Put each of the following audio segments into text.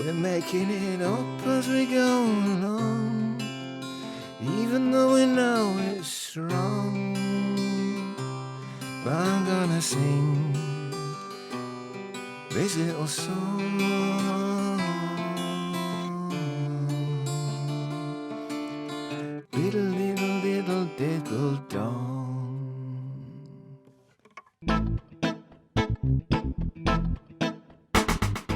We're making it up as we go along, even though we know it's wrong. But I'm gonna sing this little song. Diddle diddle diddle diddle dong.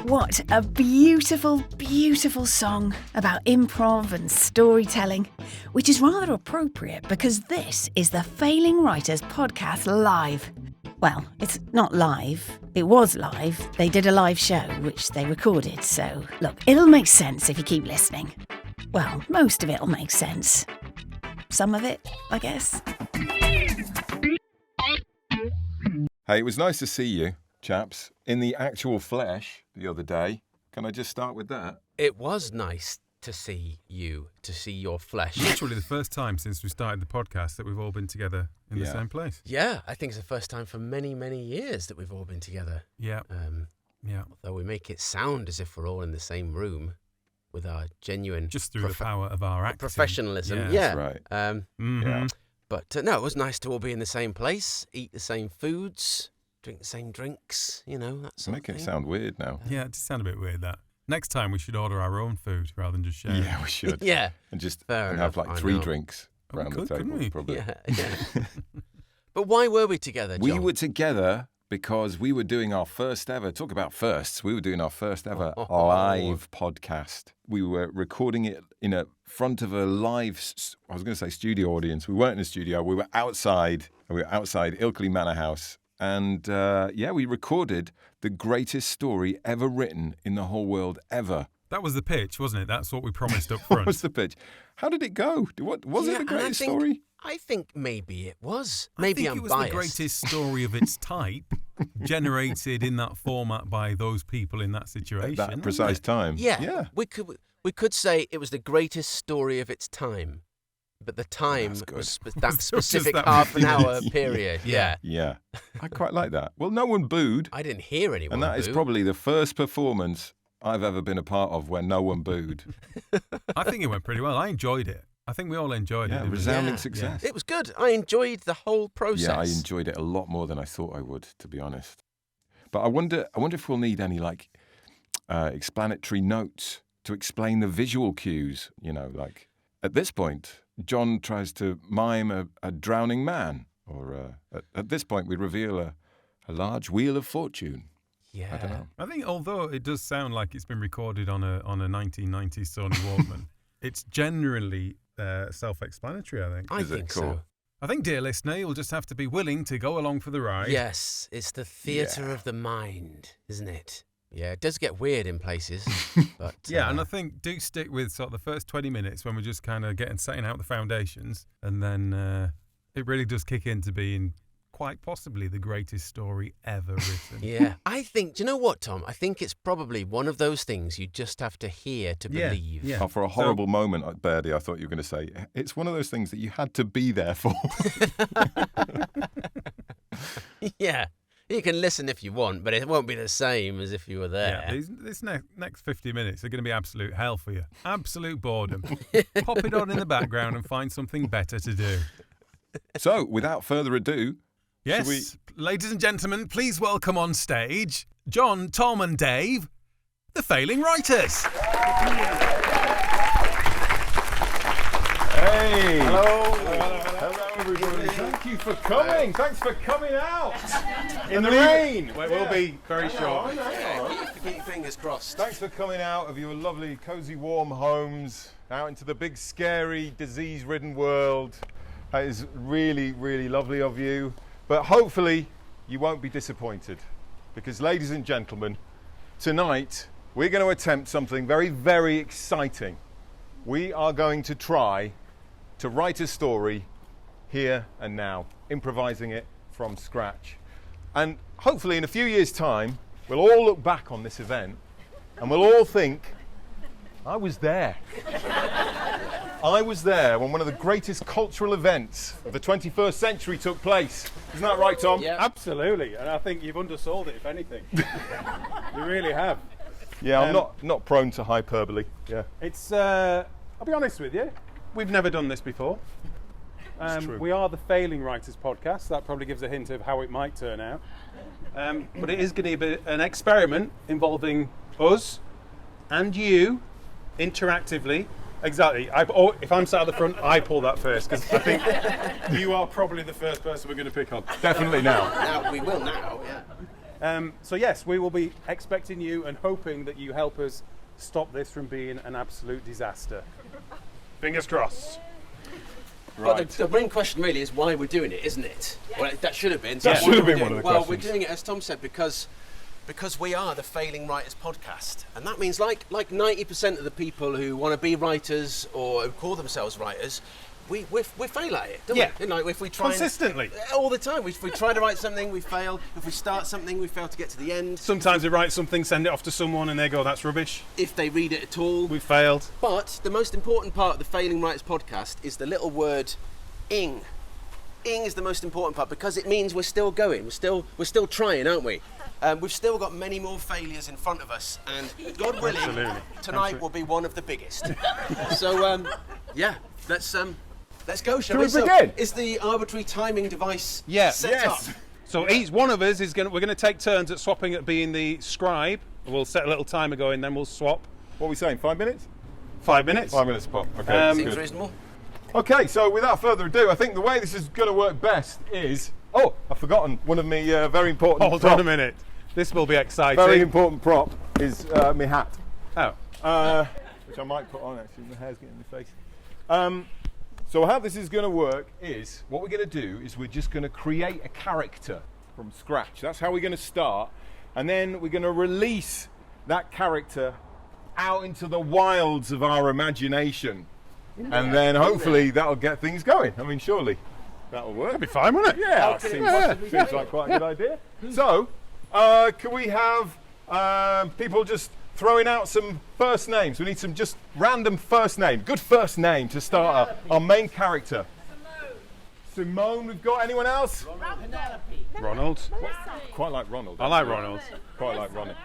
What a beautiful, beautiful song about improv and storytelling, which is rather appropriate because this is the Failing Writers podcast live. Well, it's not live. It was live. They did a live show, which they recorded, so look, it'll make sense if you keep listening. Well, most of it'll make sense. Some of it, I guess. Hey, it was nice to see you, chaps, in the actual flesh the other day. Can I just start with that? It was nice to see you, to see your flesh. Literally the first time since we started the podcast that we've all been together in the same place. Yeah, I think it's the first time for many, many years that we've all been together. Yeah. Although we make it sound as if we're all in the same room with our genuine... Just through the power of our acting. Professionalism, That's right. Yeah. But no, it was nice to all be in the same place, eat the same foods, drink the same drinks, you know, that sort of thing. Make it sound weird now. Yeah, it does sound a bit weird, that. Next time we should order our own food rather than just share. Yeah, we should. Yeah. And just Fair have enough, like I 3 know. drinks around the couldn't table, we? probably. Yeah. But why were we together, John? We were together because we were doing our first ever, talk about firsts, we were doing our first ever live podcast. We were recording it in a front of a live, I was going to say studio audience. We weren't in a studio, we were outside. We were outside Ilkley Manor House. And we recorded the greatest story ever written in the whole world ever. That was the pitch, wasn't it? That's what we promised up What front. was the pitch? How did it go? Was it the greatest story? I think maybe it was. Maybe I'm it was biased. the greatest story of its type, generated in that format by those people in that situation. At that precise time. Yeah. We could say it was the greatest story of its time. But the time was that specific that half an 50 hour minutes. period. Yeah. Yeah. I quite like that. Well, no one booed. I didn't hear anyone And that is boo. probably the first performance I've ever been a part of where no one booed. I think it went pretty well. I enjoyed it. I think we all enjoyed it. Yeah, didn't we? resounding success. It was good. I enjoyed the whole process. Yeah, I enjoyed it a lot more than I thought I would, to be honest. But I wonder if we'll need any explanatory notes to explain the visual cues. You know, like at this point, John tries to mime a drowning man, or at this point we reveal a large wheel of fortune. Yeah. I don't know. I think although it does sound like it's been recorded on a 1990s Sony Walkman, it's generally self-explanatory, I think. I Is it think cool? so. I think, dear listener, you'll just have to be willing to go along for the ride. Yes, it's the theatre of the mind, isn't it? Yeah, it does get weird in places. But Yeah, and I think do stick with sort of the first 20 minutes when we're just kind of setting out the foundations, and then it really does kick into being quite possibly the greatest story ever written. yeah, I think, do you know what, Tom? I think it's probably one of those things you just have to hear to Yeah, believe. yeah. Oh, for a horrible moment, Birdie, I thought you were going to say, it's one of those things that you had to be there for. Yeah. You can listen if you want, but it won't be the same as if you were there. Yeah, this next 50 minutes are going to be absolute hell for you. Absolute boredom. Pop it on in the background and find something better to do. So, without further ado, Yes, should ladies and gentlemen, please welcome on stage John, Tom and Dave, the Failing Writers. Hey! Hello, everybody. Thank you for coming. Thanks for coming out in the rain. We'll be very short. Keep your fingers crossed. Thanks for coming out of your lovely, cosy, warm homes out into the big, scary, disease-ridden world. That is really, really lovely of you. But hopefully, you won't be disappointed. Because, ladies and gentlemen, tonight we're going to attempt something very, very exciting. We are going to try to write a story here and now, improvising it from scratch. And hopefully in a few years' time, we'll all look back on this event and we'll all think, I was there. I was there when one of the greatest cultural events of the 21st century took place. Isn't that right, Tom? Yeah. Absolutely, and I think you've undersold it, if anything. You really have. Yeah, I'm not prone to hyperbole. Yeah. It's, I'll be honest with you, we've never done this before. true. We are the Failing Writers podcast. That probably gives a hint of how it might turn out. But it is going to be an experiment involving us and you interactively. Exactly. If I'm sat at the front, I pull that first because I think you are probably the first person we're going to pick on. Definitely now. Now we will now, yeah. So yes, we will be expecting you and hoping that you help us stop this from being an absolute disaster. Fingers crossed. Right. But the main question really is why we're doing it, isn't it? Well, that should have been. That should have been one of the Well, questions. we're doing it, as Tom said, because we are the Failing Writers podcast. And that means like 90% of the people who want to be writers or who call themselves writers, we fail at it, don't Yeah. we? You know, if we try Consistently. all the time. If we try to write something, we fail. If we start something, we fail to get to the end. Sometimes we write something, send it off to someone, and they go, "That's rubbish. If they read it at all. We failed." But the most important part of the Failing Writers podcast is the little word ing. Ing is the most important part because it means we're still going. We're still trying, aren't we? We've still got many more failures in front of us, and God willing, tonight will be one of the biggest. So, yeah, let's go, shall we? we begin? Is the arbitrary timing device Yeah. set up? So each one of us we're going to take turns at swapping at being the scribe. We'll set a little timer going, then we'll swap. What are we saying? 5 minutes? 5 minutes. 5 minutes pop. Okay. Um, Seems good. reasonable. Okay, so without further ado, I think the way this is going to work best is... Oh, I've forgotten one of me very important Hold prop. on a minute. This will be exciting. Very important prop is my hat. Oh. Which I might put on actually, my hair's getting in the face. So how this is going to work is, what we're going to do is we're just going to create a character from scratch. That's how we're going to start. And then we're going to release that character out into the wilds of our imagination. And then hopefully that'll get things going. I mean, surely that'll work. That'd be fine, wouldn't it? Yeah, can it seems, possibly seems be? like quite a good idea. So, can we have people just throwing out some first names? We need some just random first name. Good first name to start our main character. Simone, we've got anyone else? Ronald. Quite like Ronald. I like Ronald. Quite like Ronald.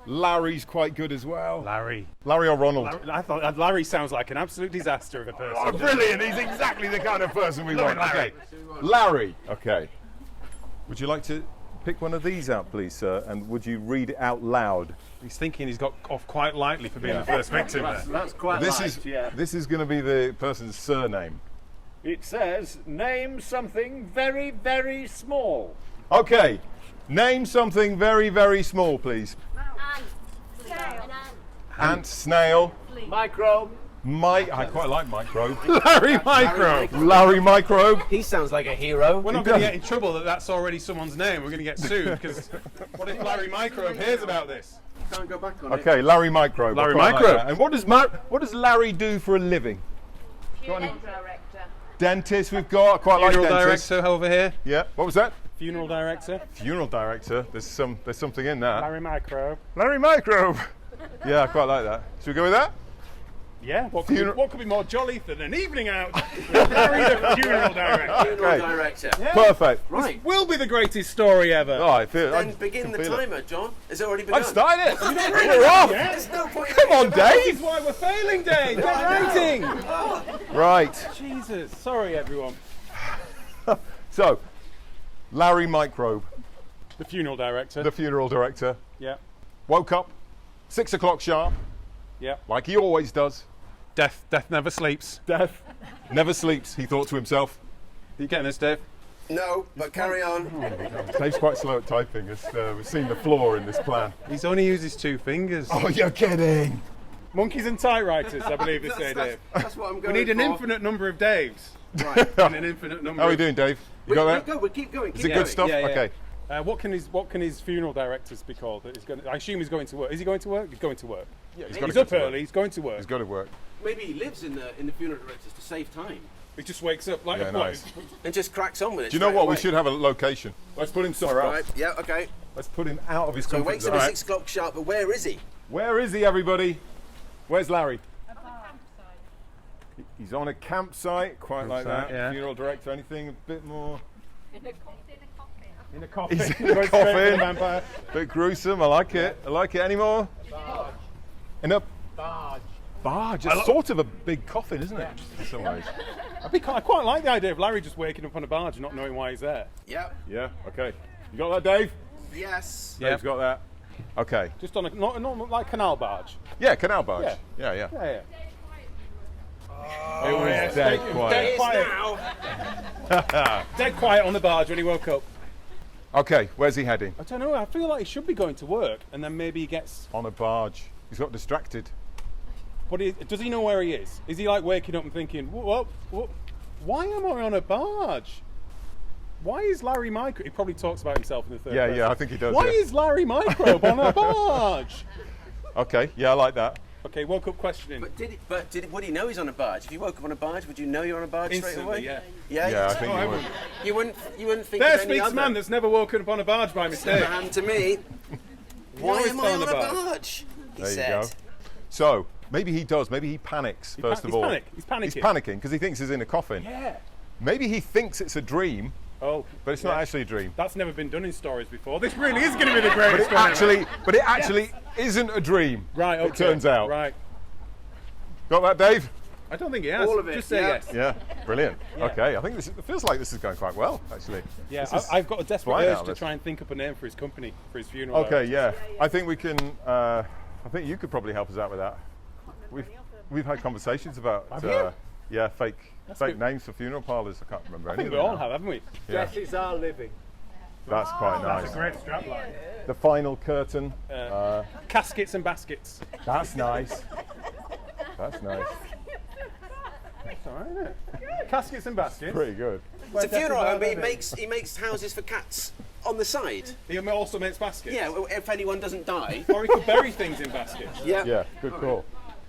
Larry's quite good as well. Larry. Larry or Ronald? I thought Larry sounds like an absolute disaster of a person. Oh, brilliant! He's exactly the kind of person we want. Larry. Okay, Larry. Okay. Would you like to pick one of these out, please, sir? And would you read it out loud? He's thinking he's got off quite lightly for being the first victim there. That's quite This right, is yeah. this is going to be the person's surname. It says, name something very, very small. Okay. Name something very, very small, please. Ant, snail, Microbe. I quite like microbe. Larry Micro. Larry microbe. He sounds like a hero. We're not going to get in trouble that's already someone's name. We're going to get sued because what if Larry Microbe hears about this? Can't go back on it. Okay, Larry microbe. I Larry quite like Microbe. that. And what does Larry do for a living? Got any- Dentist we've got. I quite Funeral like dentist. director over here. Yeah. What was that? Funeral director. Funeral director. There's something in that. Larry Microbe. Larry microbe. Yeah, I quite like that. Should we go with that? Yeah. What could be more jolly than an evening out with Larry the funeral director? Funeral Okay. director. Perfect. Right. Will be the greatest story ever. Oh, I feel. Then I begin can the feel it. timer, John. Has it already begun? I've started it. We're off. There's no point. Come on, This Dave. is why we're failing, Dave. Get writing. Right. Jesus. Sorry, everyone. So, Larry microbe, The funeral director. the funeral director, Yeah. woke up 6 o'clock sharp, Yeah. like he always does. Death never sleeps. Death never sleeps, he thought to himself. Are you getting this, Dave? No, but carry on. Dave's quite slow at typing, as we've seen the flaw in this plan. He's only used his 2 fingers. Oh, you're kidding. Monkeys and typewriters, I believe they say, Dave. That's what I'm We going need an for. infinite number of Daves. Right. And an infinite number. How are we of- doing, Dave? You We got that? go. We keep going. Is it good stuff? Yeah, yeah. Okay. What can his funeral directors be called? I assume he's going to work. Is he going to work? He's going to work. He's He's gotta go up to work. early. He's going to work. He's got to work. Maybe he lives in the funeral directors to save time He just wakes up like Yeah, a boy. nice. and just cracks on with it. Do you know straight what? We away. should have a location. Let's put him somewhere else. Right. Yeah. Okay. Let's put him out of his So he comfort wakes up zone. at 6 o'clock sharp. But where is he? Where is he, everybody? Where's Larry? He's on a campsite, quite like that. Campsite, yeah. Funeral director, anything a bit more? In a coffin. He's in a Going straight for the coffin. vampire. Bit gruesome. I like it. I like it. Any more? In a barge. It's sort of a big coffin, isn't it? In some ways. I quite like the idea of Larry just waking up on a barge and not knowing why he's there. Yep. Yeah. Okay. You got that, Dave? Yes. Dave's got that. Okay. Just on a not like canal barge. Yeah, canal barge. Yeah. Yeah. Yeah. It was dead quiet. Dead quiet. Now. Dead quiet on the barge when he woke up. Okay, where's he heading? I don't know. I feel like he should be going to work, and then maybe he gets. On a barge. He's got distracted. But does he know where he is? Is he like waking up and thinking, "What? Why am I on a barge? Why is Larry Microbe?" He probably talks about himself in the third person. Yeah, I think he does. Why yeah. is Larry Microbe on a barge? Okay, yeah, I like that. Okay, woke up questioning. Would he know he's on a barge? If you woke up on a barge, would you know you're on a barge straight away? Instantly, yeah. Yeah. I think he would. You wouldn't think There of any speaks other. a man that's never woken up on a barge by mistake. Never happened to me. Why always am I fell on on a a barge. barge? He There said. you go. So, maybe he does. Maybe he panics, first of all. He's panicking. He's panicking because he thinks he's in a coffin. Yeah. Maybe he thinks it's a dream, Oh, but it's not actually a dream. that's never been done in stories before. This really is going to be the greatest one ever. But it actually isn't a dream. Right, okay. It turns out. Right. Got that, Dave? I don't think he has. All of it, Just say yeah. yes. Yeah, brilliant. Yeah. Okay, I think it feels like this is going quite well, actually. Yeah, This is I've got a desperate flying urge out to of try this. and think up a name for his company, for his funeral. Okay, yeah. I think we can. I think you could probably help us out with that. We've had conversations about fake good. names for funeral parlours. I can't remember I any think of we them all now. have, haven't we? Yeah. Death is our living. That's quite nice. That's a great strapline. The final curtain. Caskets and baskets. That's nice. That's nice. That's all right, isn't it? Caskets and baskets. Pretty good. It's a funeral home, but living. he makes houses for cats on the side. He also makes baskets. Yeah, well, if anyone doesn't die. Or he could bury things in baskets. Yeah. Yeah, good call.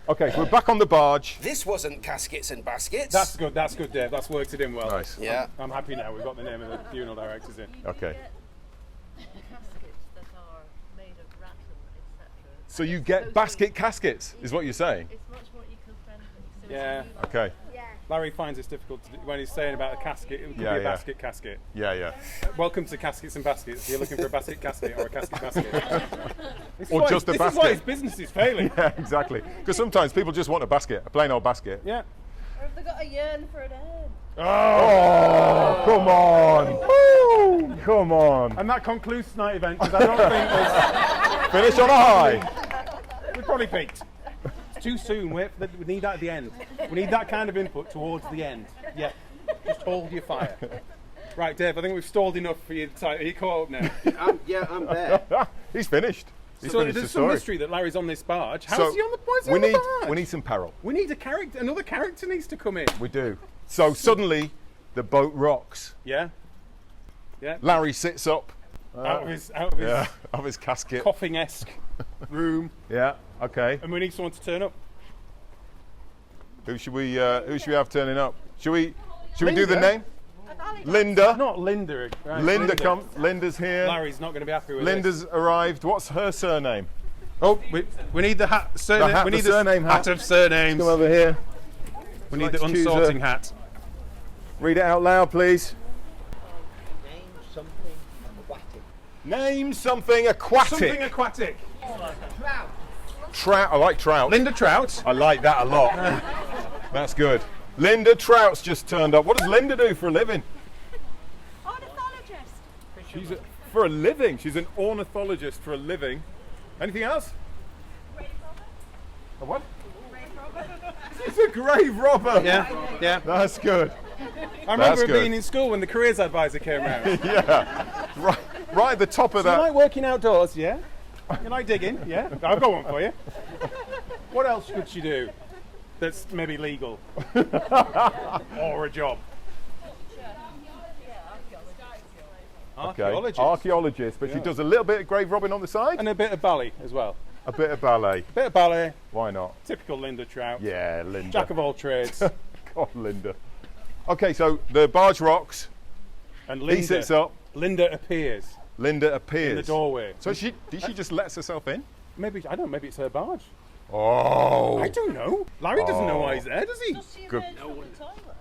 Okay, so we're back on the barge. This wasn't caskets and baskets. That's good, Dave. That's worked it in well. Nice. Yeah. I'm happy now. We've got the name of the funeral directors in. Okay. Caskets that are made of rattle, etc. So you get basket caskets, is what you're saying? It's much more eco-friendly. So Yeah. Okay. Larry finds it's difficult to do, when he's saying about a casket. It could be a basket casket. Yeah. Welcome to Caskets and Baskets. If you're looking for a basket casket or a casket basket. Or just a This is basket. why his business is failing. Yeah, exactly. Because sometimes people just want a basket, a plain old basket. Yeah. Or have they got a yearn for an urn? Oh, come on. Woo, come on. And that concludes tonight's event because I don't think Finish on a high. we've probably peaked. It's too soon. We need that at the end. We need that kind of input towards the end. Yeah. Just hold your fire. Right, Dave, I think we've stalled enough for you to are you caught up now? I'm there. He's finished. He's So finished there's the some story. mystery that Larry's on this barge. How's So he on the barge? we need some peril. We need a character. Another character needs to come in. We do. So suddenly the boat rocks. Yeah. Yeah. Larry sits up. Out of his Of his casket. coffin-esque room, Yeah. Okay. and we need someone to turn up. Who should we have turning up? Should we do the Linda? name? Linda. Not Linda. Right, Linda come. Linda's here. Larry's not going to be happy with Linda's arrived. What's her surname? this. Oh, we need the hat. Surname. hat, we the need surname hat hat. of surnames. Come over here. We need Let's the choose unsorting a- hat. Read it out loud, please. Name something aquatic. Name something aquatic. Something aquatic. Trout. I like trout. Linda Trout. I like that a lot. That's good. Linda Trout's just turned up. What does Linda do for a living? Ornithologist. For a living. She's an ornithologist for a living. Anything else? A what? She's a grave robber. Yeah. That's good. I remember good. being in school when the careers advisor came around. Yeah. Right at the top of You that. like working outdoors, yeah? You like digging, yeah? I've got one for you. What else could she do that's maybe legal? Or a job? Okay. Archaeologist. Archaeologist, but she Yeah. does a little bit of grave robbing on the side. And a bit of ballet as well. A bit of ballet. Bit of ballet, Why not? typical Linda Trout. Yeah, Linda. Jack of all trades. God, Linda. Okay, so the barge rocks. And He sits up. Linda appears Linda appears in the doorway. So she just lets herself in? Maybe, I don't know, maybe it's her barge. Oh. I don't know. Larry doesn't know why he's there, does he? Does she Good. emerge from the toilet?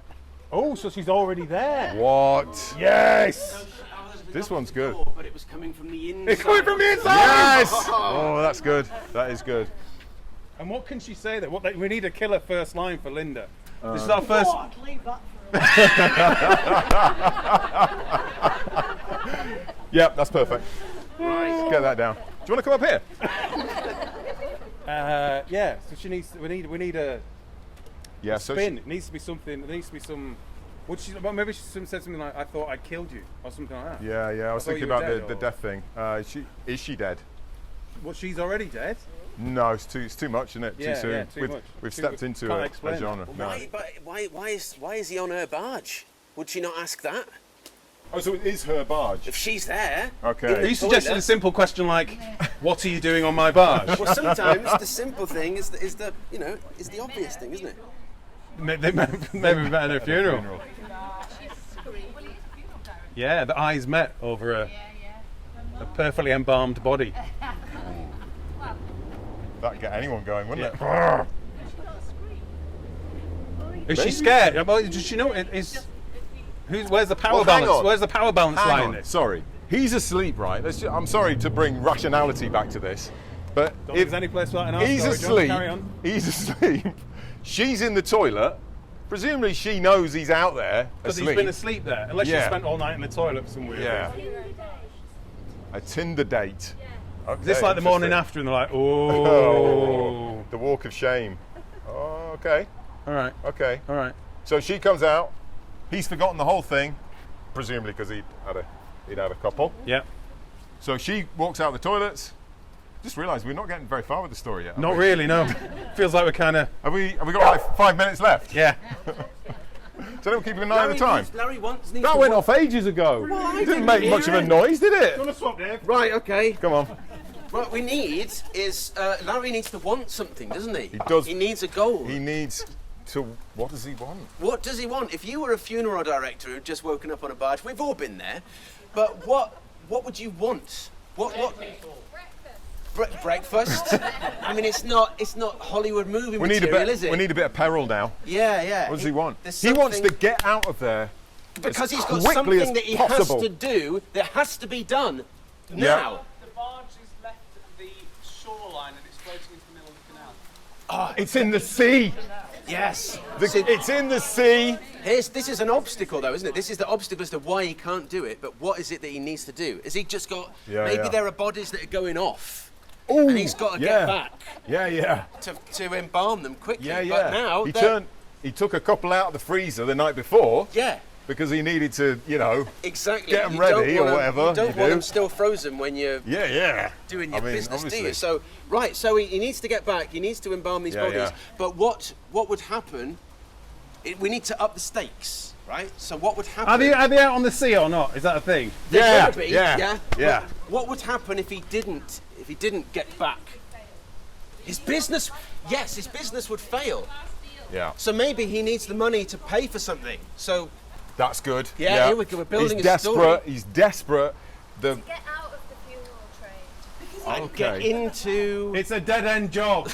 Oh, so she's already there. What? Yes! This one's good. Door, but it was coming from the inside. It's coming from the inside! Yes! Oh, that's good. That is good. And what can she say then? We need a killer first line for Linda. This is our first. God, leave that for Yep, that's perfect. Right. Get that down. Do you want to come up here? Yeah. So she needs. We need a Yeah. So spin. It needs to be something. There needs to be some. Well, maybe she said something like, "I thought I killed you" or something like that. yeah. I was thought thinking you were about dead, the or- death thing. Is she dead? Well, she's already dead. No, it's too much, isn't it? Yeah, too soon. yeah, too much. We've Too stepped much. into Can't a explain genre. that. No. Right, but why is he on her barge? Would she not ask that? Oh, so it is her barge. If she's there. Okay. Are you suggesting Toilet. a simple question like, "What are you doing on my barge?" Well, sometimes the simple thing is the obvious thing, isn't it? Maybe we met at a funeral. Yeah, the eyes met over a perfectly embalmed body. That'd get anyone going, wouldn't it? Is she scared? Well, does she know it is? Where's the power Well, hang balance? on. Where's the power balance Hang lie on, in this? sorry. He's asleep, right? I'm sorry to bring rationality back to this, but Don't think there's any place for that in our he's story. John, asleep, carry on. he's asleep. She's in the toilet. Presumably, she knows he's out there Because asleep. he's been asleep there, unless Yeah. she spent all night in the toilet for some weird Yeah. reason. A Tinder date. Okay, Is this like the morning interesting. after and they're like, oh. The walk of shame. Oh, okay, All right, okay. all right. So she comes out. He's forgotten the whole thing, presumably because he'd had a couple. Yeah. So she walks out the toilets. Just realised we're not getting very far with the story yet. have Not we? really, no. Feels like we're kind of, Have we got like 5 minutes left? yeah. So don't keep an eye on the time. Larry needs That to went want- off ages ago. I It didn't didn't make hear much of a it. noise, did it? Want to swap, Dave? Right, okay. Come on. What we need is Larry needs to want something, doesn't he? He does. He needs a goal. He needs to. What does he want? What does he want? If you were a funeral director who'd just woken up on a barge, we've all been there. But what would you want? What? Breakfast. I mean, it's not Hollywood movie We need a material, bit. is it? We need a bit of peril now. Yeah. What does he want? There's He wants to something- get out of there because as he's got quickly something as that he possible. has to do that has to be done Yeah. now. The barge is left at the shoreline and it's floating into the middle of the canal. It's in the sea. Yes. It's in the sea. This is an obstacle, though, isn't it? This is the obstacle as to why he can't do it. But what is it that he needs to do? Has he just got? Yeah, maybe yeah. there are bodies that are going off, Ooh, and he's got to yeah. get back Yeah. to embalm them quickly. Yeah. But now He took a couple out of the freezer the night before. Yeah. Because he needed to, Exactly. get 'em You ready don't or wanna- whatever You don't you want do. them still frozen when you're Yeah. doing your I mean, business, do obviously. you? So so he needs to get back. He needs to embalm these Yeah, bodies. yeah. But what would happen? We need to up the stakes, right? So what would happen? Are they out on the sea or not? Is that a thing? They're Yeah, gonna be, yeah. But what would happen if he didn't get back? His business would fail. Yeah. So maybe he needs the money to pay for something. So That's good. Yeah, here we go, we're building he's a desperate. story. He's desperate. The Get out of the funeral train. and get into. It's a dead end job.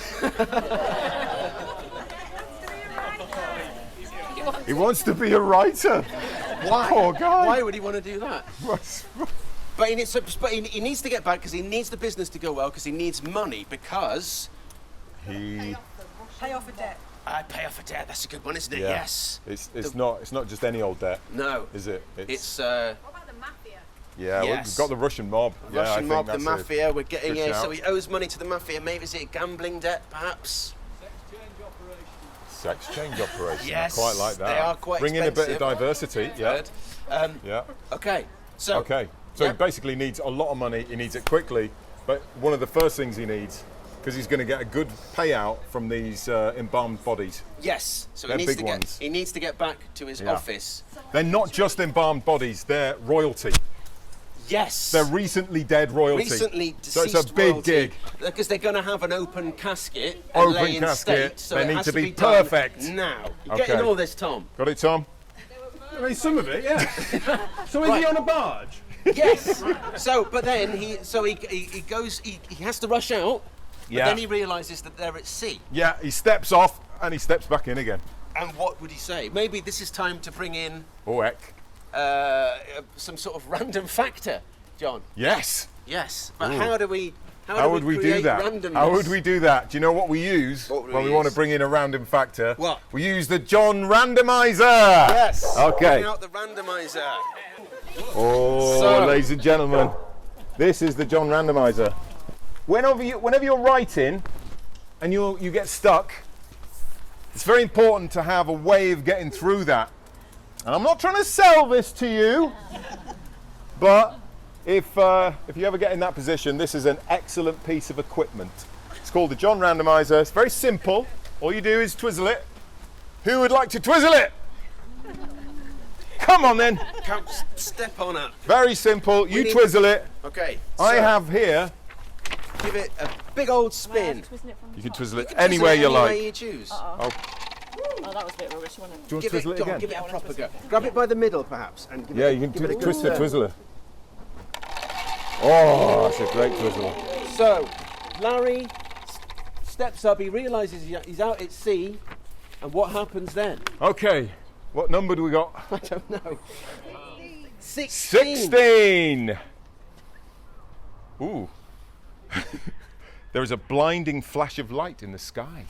he wants to be a writer. Why? Poor guy. Why would he want to do that? But he needs to get back because he needs the business to go well because he needs money because He. Pay off a debt. I pay off a debt. That's a good one, isn't it? Yeah. Yes. It's not just any old debt, No. is it? It's What about the mafia? yeah. yes. We've got the Russian mob. Yeah, I Russian think mob, the that's mafia. We're getting good a. So shout. he owes money to the mafia. Maybe is it a gambling debt, perhaps? Sex change operation. Yes, I quite like that. they are quite Bring in a bit of expensive. diversity. Yeah. Good. Yeah. Okay. So. Okay. So Yeah. he basically needs a lot of money. He needs it quickly. But one of the first things he needs, because he's going to get a good payout from these embalmed bodies. Yes. So They're he needs big to ones. get. He needs to get back to his Yeah. office. They're not just embalmed bodies. They're royalty. Yes. They're recently dead royalty. recently So deceased it's a big royalty, gig. because they're going to have an open casket and Open lay in casket. state, so They it need has to be done perfect. now. You're Okay. getting all this, Tom. Got it, Tom? I mean, some of it, yeah. So is he Right. on a barge? Yes. So, but then he goes. He has to rush out. But Yeah. then he realises that they're at sea. Yeah, he steps off and he steps back in again. And what would he say? Maybe this is time to bring in. Oh, heck. some sort of random factor, John. Yes. Yes, but Ooh. how do we? How would we do create that? randomness? How would we do that? Do you know what we use What would when we we want to use? bring in a random factor? What? We use the John Randomizer. Yes. Okay. Bring out the randomizer. Oh, So- ladies and gentlemen, this is the John Randomizer. Whenever you're writing and you get stuck, it's very important to have a way of getting through that. And I'm not trying to sell this to you, but if you ever get in that position, this is an excellent piece of equipment. It's called the John Randomizer. It's very simple. All you do is twizzle it. Who would like to twizzle it? Come on then. Come, step on up. Very simple. You twizzle it. Okay. I so have here. Give it a big old spin. You can twizzle it Twizzle anywhere it you any way like. you choose. Oh, Oh, that was a bit rubbish, wasn't it? do you want to Give it, twizzle it go on, again? give it a proper go. Grab it by the middle, perhaps, and give Yeah, it. you can give it a good twist the turn. twizzler. Oh, that's a great twizzler. So, Larry steps up. He realises he's out at sea, and what happens then? Okay, what number do we got? I don't know. 16. 16. Ooh. There is a blinding flash of light in the sky.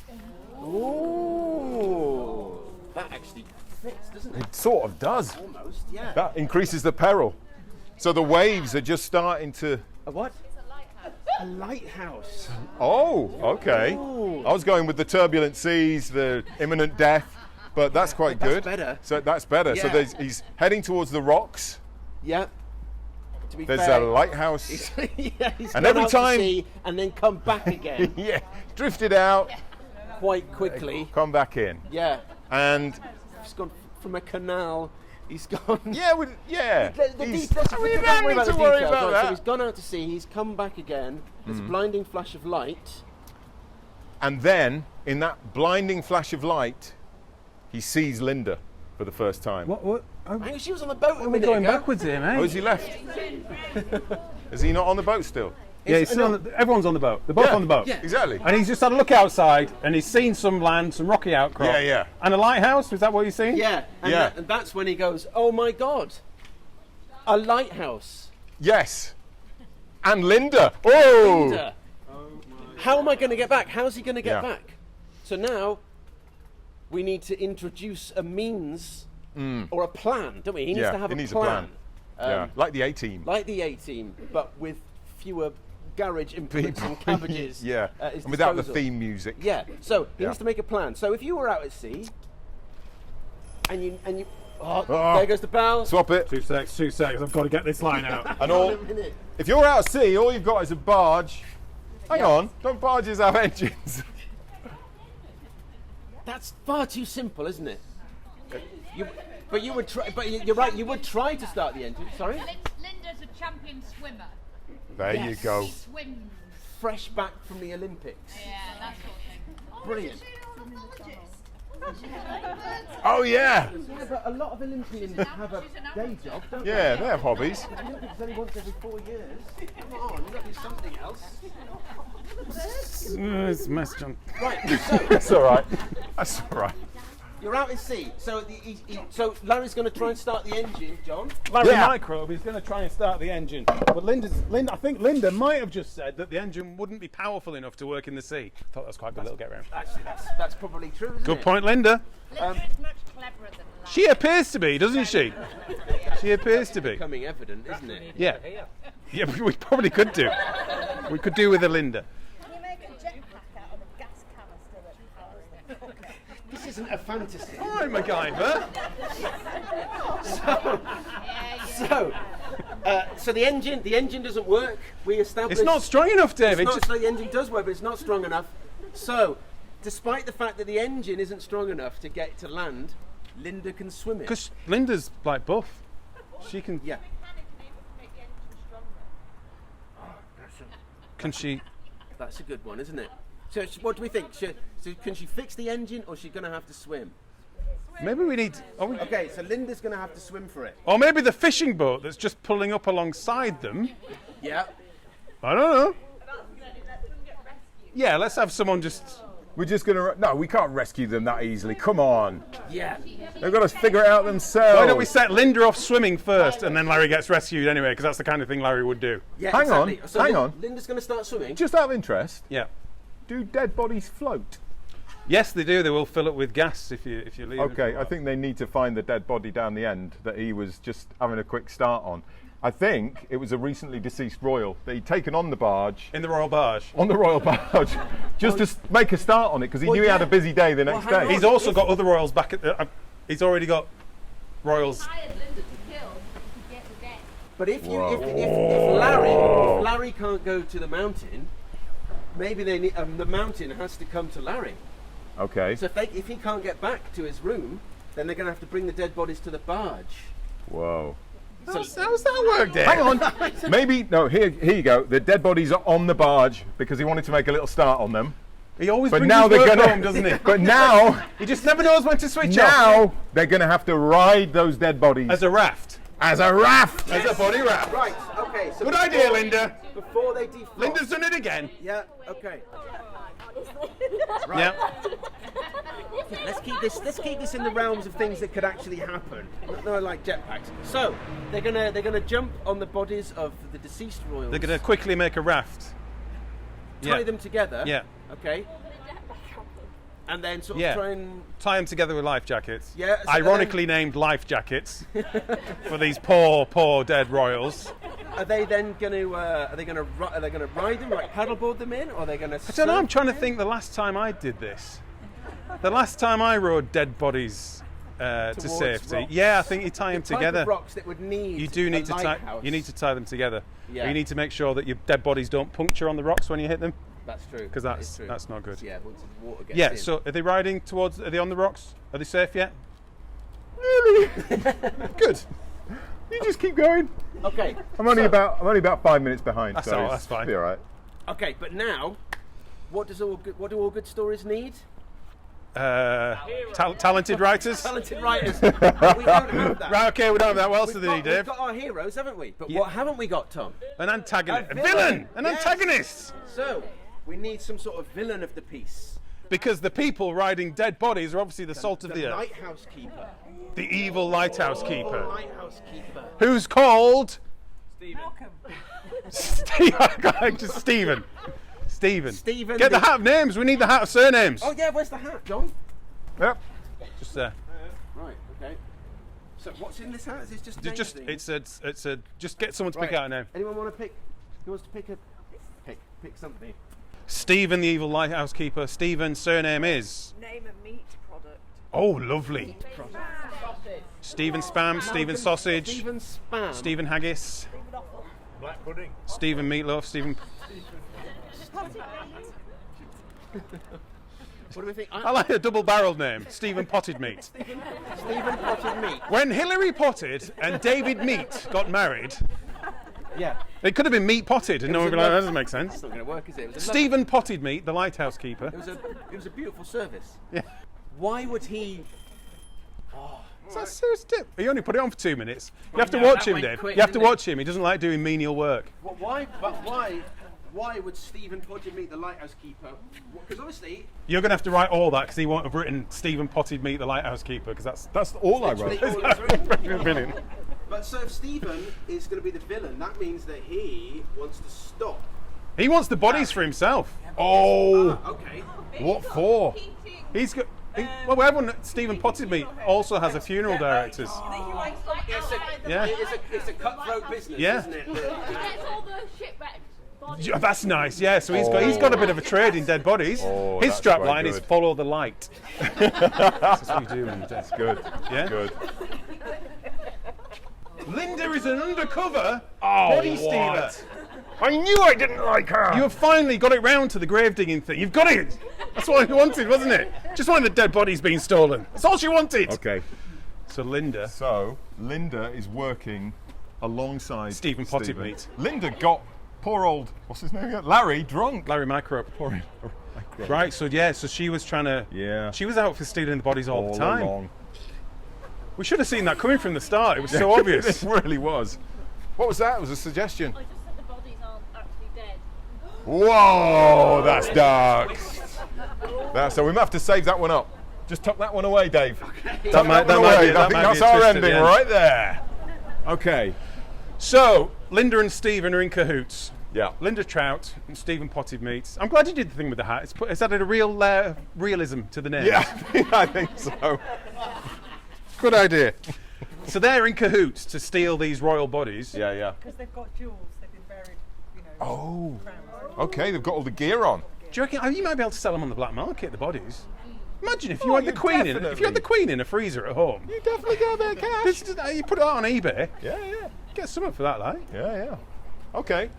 Ooh, that actually fits, doesn't it? It sort of does. Almost, yeah. That increases the peril. So the waves are just starting to. A what? A lighthouse. Oh, okay. I was going with the turbulent seas, the imminent death, but that's quite That's good. better. So that's better. So Yeah. he's heading towards the rocks. Yeah. To be There's fair, a lighthouse. he's And gone every out to time- sea and then come back again Yeah, drifted out, quite quickly. come back in, Yeah. and He's gone from a canal. He's gone. yeah, he's- Don't we worry don't need about to the worry details. about Right, that. So he's gone out to sea. He's come back again. There's a blinding flash of light. And then, in that blinding flash of light, he sees Linda for the first time. What? I think she was on the boat a We're minute going ago. backwards here, mate. Oh, has he left? Is he not on the boat still? Yeah, he's still on everyone's on the boat. They're both on the boat. Yeah. Exactly. And he's just had a look outside, and he's seen some land, some rocky outcrop. Yeah, yeah. And a lighthouse. Is that what he's seen? Yeah. And, Yeah. and that's when he goes, "Oh my God, a lighthouse." Yes. And Linda. Oh. Linda. How am I going to get back? How's he going to get Yeah. back? So now we need to introduce a means or a plan, don't we? He needs Yeah, to have he a needs a plan. plan. Yeah, like the A-team. Like the A-team, but with fewer garage implements and cabbages. Yeah, at his and without the disposal. theme music. Yeah, so he Yeah. needs to make a plan. So if you were out at sea and you Oh. there goes the bell. Swap it. 2 seconds. I've got to get this line out. And all. Hold on a minute. If you're out at sea, all you've got is a barge. Hang on, don't barges have engines? That's far too simple, isn't it? But you would try. But you're right. You would try to start the engine. Sorry. Linda's a champion swimmer. There you go. She swims. Fresh back from the Olympics. Yeah, that sort of thing. Brilliant. Oh yeah. Yeah, but a lot of Olympians have a day job, don't Yeah, they have hobbies. they? Olympics only once every 4 years. Come on, you've got to do something else. It's mess, John. Right. So That's all right. That's all right. you're out at sea. So so Larry's going to try and start the engine, John. Larry Yeah. Microbe is going to try and start the engine, but I think Linda might have just said that the engine wouldn't be powerful enough to work in the sea. Thought that was quite a good little get round. Actually, that's probably true. Isn't Good it? point, Linda. Linda's much cleverer than Larry. She appears to be, doesn't she? She appears to be. Becoming evident, isn't it? Yeah. Yeah, we probably could do. We could do with a Linda. Can you make a jetpack out of a gas canister that powers them? This isn't a fantasy. All right, MacGyver. So the engine doesn't work. We established It's not strong enough, David. It's not, so the engine does work, but it's not strong enough. So, despite the fact that the engine isn't strong enough to get to land, Linda can swim it. Because Linda's like buff. She can. Yeah. Can she? That's a good one, isn't it? So, what do we think? So can she fix the engine, or is she going to have to swim? Maybe we need. Okay, so Linda's going to have to swim for it. Or maybe the fishing boat that's just pulling up alongside them. Yeah. I don't know. Yeah, let's have someone just We're just gonna. No, we can't rescue them that easily. Come on. Yeah. They've got to figure it out themselves. Why don't we set Linda off swimming first, and then Larry gets rescued anyway? Because that's the kind of thing Larry would do. Yeah, Hang exactly. on, So hang on. Linda's going to start swimming. Just out of interest, Yeah. do dead bodies float? Yes, they do. They will fill up with gas if you leave. it for a Okay, I while. think they need to find the dead body down the end that he was just having a quick start on. I think it was a recently deceased royal that he'd taken on the barge, in the royal barge. on the royal barge, just to make a start on it because he Well, knew he had yeah. a busy day the next hang on. day. He's also got other royals back at the. He's already got royals. Hired Linda to kill to get the dead. But if you, Whoa. if Larry can't go to the mountain, maybe they need, the mountain has to come to Larry. Okay. So if he can't get back to his room, then they're going to have to bring the dead bodies to the barge. Whoa. How's that worked out? Hang on. Maybe no. Here you go. The dead bodies are on the barge because he wanted to make a little start on them. He always But brings now his they're work gonna. home, doesn't he? But now, He just never knows when to switch off. now they're going to have to ride those dead bodies As a raft. as a raft. As a body raft. Right. Okay. So Good idea, Linda. Before they defrost. Linda's done it again. Yeah. Okay. Yeah. Let's keep this in the realms of things that could actually happen. No, like jetpacks. So they're gonna jump on the bodies of the deceased royals. They're going to quickly make a raft. tie Yeah. them together. Yeah. Okay. And then sort of Yeah. try and Tie them together with life jackets. Yeah, so Ironically named life jackets for these poor dead royals. are they then going to ride them, like paddleboard them in, or are they going to? I don't know. I'm trying to think. The last time I did this, the last time I rode dead bodies to Towards safety. rocks. Yeah, I think you tie them Type together. of rocks that would need. You do need a to tie. lighthouse. You need to tie them together. Yeah. You need to make sure that your dead bodies don't puncture on the rocks when you hit them. That's true. 'Cause That is true. that's not good. Yeah, once the water gets Yeah. in. So are they riding towards? Are they on the rocks? Are they safe yet? Really? Good. You just keep going. Okay. I'm only about 5 minutes behind. That's so all- it's- that's fine. Be all right. Okay, but now, what do all good stories need? Talented writers. Talented writers. We don't have that. Right. Okay. We don't have that. What else do they need, We've Dave? got our heroes, haven't we? But Yeah. what haven't we got, Tom? An antagonist. A A villain. An Yes. antagonist. So, we need some sort of villain of the piece. Because the people riding dead bodies are obviously the salt of the earth. lighthouse keeper. The evil lighthouse keeper. Lighthouse keeper. Who's called Malcolm. Stephen. Stephen. Stephen Get the the- hat of names. We need the hat of surnames. Oh yeah, where's the hat, John? Yep. Just Right, okay. So what's in this hat? Is this just Ju- just names? it's a just get someone to pick Right. out a name. Anyone want to pick? Who wants to pick a? Pick something. Stephen, the evil lighthouse keeper. Stephen's surname is. Name a meat product. Oh, lovely. Stephen Spam. Stephen Sausage. Stephen Spam. Stephen Haggis. Black pudding. Stephen Meatloaf. Stephen. What do we think? I like a double-barreled name. Stephen Potted Meat. Stephen Potted Meat. When Hillary Potted and David Meat got married, Yeah. it could have been Meat Potted, and no one was would be a like, that love- doesn't make It's sense. not going to work, is it? It was a Stephen Potted Meat, the lighthouse keeper. It was a beautiful service. Yeah. Why would he? Is that a serious tip? He only put it on for 2 minutes. You have to Yeah, watch that him, went Dave. quick, You have to didn't it? watch him. He doesn't like doing menial work. Why? But why would Stephen Potted Meat, the lighthouse keeper? Because obviously, You're going to have to write all that because he won't have written Stephen Potted Meat, the lighthouse keeper, because that's all I wrote. literally all he's written. brilliant. But so if Stephen is going to be the villain, that means that he wants to stop. He wants the bodies for himself. Oh, Okay. what for? He's got. Well, everyone. Stephen Potted Meat also has a funeral directors. Yeah. It's a cutthroat business, Yeah. isn't it? He gets all the shipwrecked bodies. Yeah, that's nice. Yeah, so he's got a bit of a trade in dead bodies. Oh, His that's strap quite line is good. follow the light. That's what you do in dead. Good. Yeah? Good. Linda is an undercover Oh, body stealer. I knew I didn't like her. You have finally got it round to the grave digging thing. You've got it. That's what you wanted, wasn't it? Just wanted the dead bodies being stolen. That's all she wanted. Okay. So Linda. So Linda is working alongside Stephen Potted Meat. Linda got poor old what's his name again? Larry drunk. Larry Microbe. Right, so she was trying to. Yeah. She was out for stealing the bodies all the All time. along. We should have seen that coming from the start. It was so obvious. It really was. What was that? It was a suggestion. I just said the bodies aren't actually dead. Whoa, that's dark. So we might have to save that one up. Just tuck that one away, Dave. Okay. That might be I that think might that's be a our twist at ending the end. right there. Okay. So, Linda and Stephen are in cahoots. Yeah. Linda Trout and Stephen Potted Meats. I'm glad you did the thing with the hat. It's added a real realism to the name. Yeah, I think so. Good idea. So they're in cahoots to steal these royal bodies. Yeah. Because they've got jewels, they've been buried, Oh. crowns. Okay, they've got all the gear on. Do you reckon you might be able to sell them on the black market, the bodies? Imagine if you Oh, had the you Queen in. If definitely- you had the Queen in a freezer at home. You definitely get a bit of cash. This is, you put it out on eBay. Yeah. Get something for that, like. Yeah. Okay.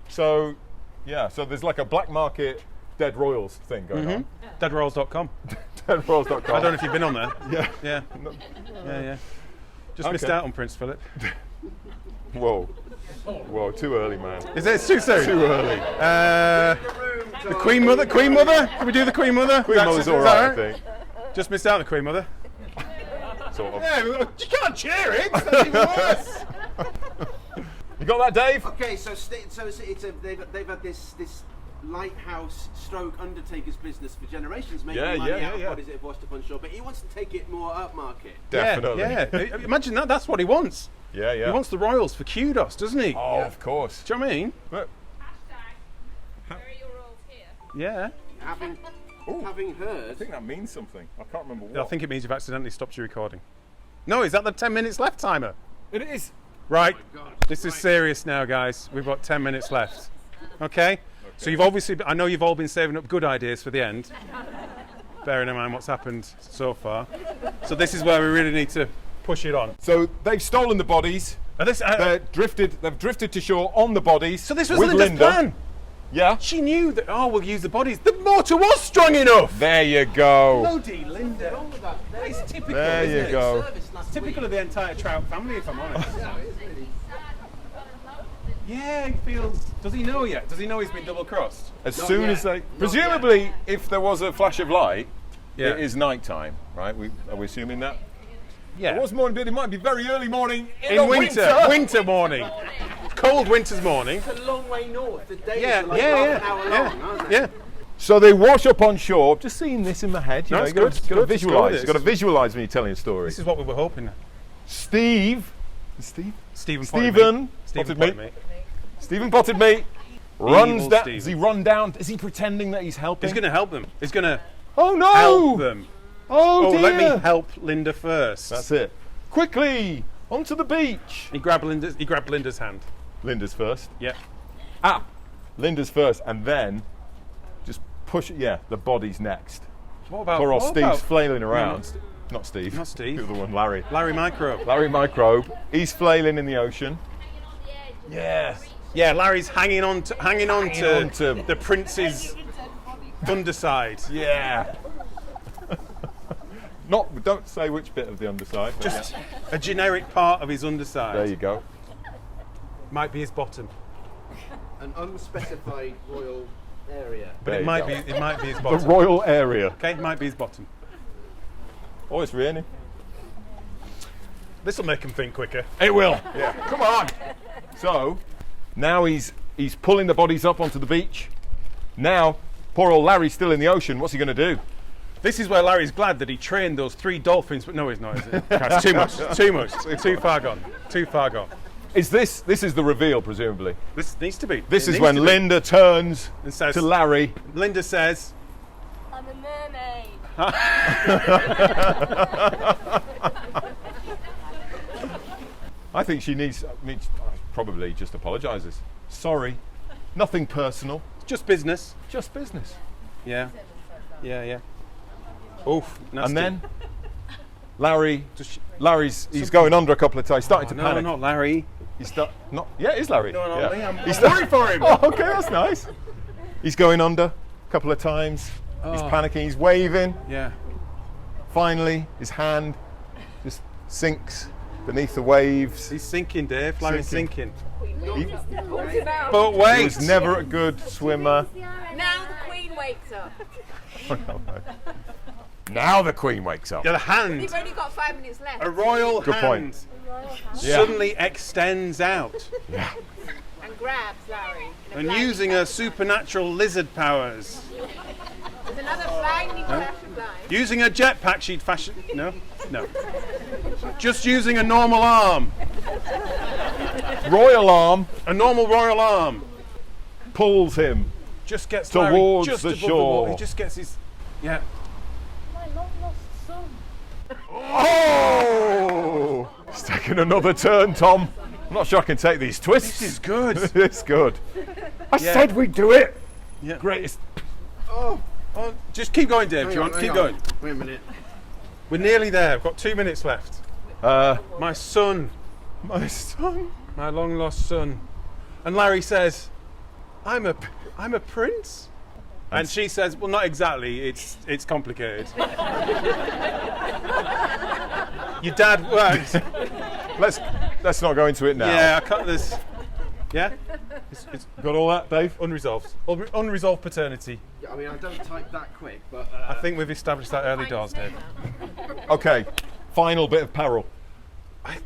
So, so there's like a black market Dead Royals thing going on. Deadroyals.com. Deadroyals.com. I don't know if you've been on there. Yeah. Yeah. Just missed Okay. out on Prince Philip. Whoa, too early, man. Is it too soon? Too early. The Queen Mother. Can we do the Queen Mother? Queen Mother's all right, I think. Just missed out on the Queen Mother. Sort of. Yeah, you can't cheer it. That's even worse. You got that, Dave? Okay, so they've had this lighthouse stroke undertaker's business for generations, making money out of bodies that have washed up on shore. But he wants to take it more upmarket. Definitely. Yeah. Imagine that. That's what he wants. Yeah. He wants the royals for kudos, doesn't he? Oh, of course. Do you know what I mean? But, Where are your roles here? Yeah. Having I heard, think that means something. I can't remember what. I think it means you've accidentally stopped your recording. No, is that the 10 minutes left timer? it is. Right. This is serious now, guys. We've got 10 minutes left. Okay? So you've obviously, I know you've all been saving up good ideas for the end, bearing in mind what's happened so far. So this is where we really need to push it on. So they've stolen the bodies. They've drifted to shore on the bodies. So this was with Linda's Linda. plan. Yeah. She knew that, we'll use the bodies. The motor was strong enough. There you go. Bloody Linda. It's typical, There isn't you it? go. It's typical of the entire Trout family, if I'm honest. Yeah, he feels... Does he know yet? Does he know he's been double-crossed? As soon as they, presumably, if there was a flash of light, Yeah. it is night time, right? Are we assuming that? Yeah. It was morning, but it might be very early morning in In the winter morning. Cold winter's morning. it's a long way north. The days Yeah, are like half an hour yeah, long, aren't they? yeah. So they wash up on shore. Just seeing this in my head, you No, know, it's you got good, to it's visualise. good. You've got to visualise when you're telling a story. This is what we were hoping. Stephen Potted Potted Meat. Meat. Stephen Potted Meat runs Evil down. Stephen. Does he run down? Is he pretending that he's helping? He's going to help them. He's going to Oh no! help them. Oh dear! Let me help Linda first. That's it. Quickly onto the beach. He grabbed Linda's hand. Linda's first. Yeah. Linda's first, and then just push it. Yeah, the body's next. What about Poor old what Steve's about flailing around. Not Steve. Not Steve. The other one, Larry. Larry Microbe? Larry Microbe. He's flailing in the ocean. Yeah. Yeah, Larry's hanging on to to- the prince's underside. Yeah. Don't say which bit of the underside. but Just yeah. a generic part of his underside. There you go. Might be his bottom. An unspecified royal area. But There it you might go. be his The bottom. royal area. Okay, it might be his bottom. Oh, it's raining. This will make him think quicker. It will. Yeah. Come on. So now he's pulling the bodies up onto the beach. Now, poor old Larry's still in the ocean. What's he going to do? This is where Larry's glad that he trained those 3 dolphins, but no, he's not, is it? It's too much. Too much. Too far gone. Too far gone. This is the reveal, presumably. This needs to be. This It is needs when to be. Linda turns And says- to Larry. Linda says, I'm a mermaid. I think she needs probably just apologises. Sorry, nothing personal, just business. just business. Yeah. Yeah. Oof. Nasty. And then Larry's going under a couple of times, starting to No, panic. not Larry. Yeah, it is Larry. No, yeah. Liam. He's Sorry for him. Oh, okay, that's nice. He's going under a couple of times. He's panicking. He's waving. Yeah. Finally, his hand just sinks beneath the waves. He's sinking, Dave. Larry's sinking. He But wait. was never a good swimmer. Now the Queen wakes up. Now the Queen wakes up. The hand, You've only got 5 minutes left. a royal Good hand, point. Yeah. suddenly extends out. And grabs Larry. in a And blanket. using her supernatural lizard powers, There's another flag. You need to flash the flag. Using a jetpack, she'd fashion. No. Just using a normal arm. Royal arm A normal royal arm. pulls him. Just gets Towards Larry just the above the shore. water. He just gets his. Yeah. My long lost son. Oh! It's taking another turn, Tom. I'm not sure I can take these twists. This is good. It's good. I Yeah. said we'd do it. Yeah. Greatest. Oh, just keep going, Dave. Do you want? Keep going. Wait a minute. We're nearly there. We've got 2 minutes left. My son. My son. My long lost son. And Larry says, I'm a prince. And she says, well, not exactly. It's complicated. Your dad worked. Let's not go into it now. Yeah, I can't. There's. Yeah. It's Got all that, Dave? unresolved. Unresolved paternity. Yeah, I mean, I don't type that quick, but I think we've established that early doors, Dave. Okay. Final bit of peril.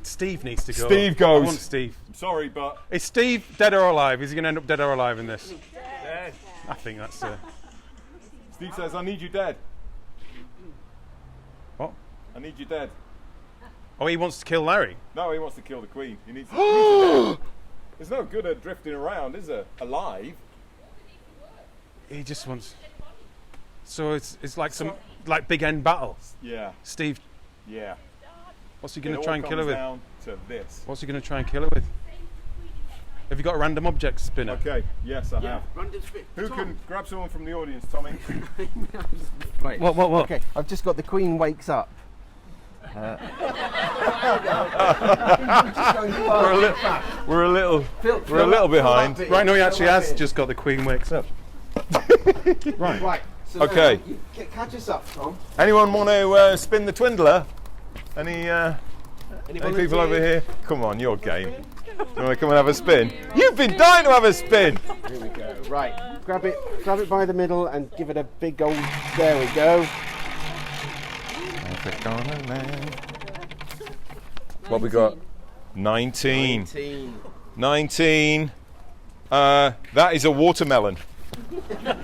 Steve needs to go. Steve goes. I want Steve. Sorry, but Is Steve dead or alive? Is he going to end up dead or alive in this? Dead. I think that's. Steve says, I need you dead. What? I need you dead. Oh, he wants to kill Larry. No, he wants to kill the Queen. He needs you dead. There's no good at drifting around, is there? Alive. He just wants. So it's like some big end battle. Yeah. Steve, Yeah. what's he going to try and kill her with? Down to this. What's he going to try and kill her with? Have you got a random object spinner? Okay. Yes, I have. random spit. Who can grab someone from the audience, Tommy? Right. What? Okay, I've just got the Queen wakes up. We're a little behind. Right, no, he actually has just got the Queen wakes up. Right. Right. So Okay. now, you catch us up, Tom. Anyone want to spin the Twindler? Any people over here? Come on, your game. You want to come and have a spin? You've been dying to have a spin. Here we go. Right. Grab it by the middle and give it a big old. There we go. What we got? 19. 19. That is a watermelon.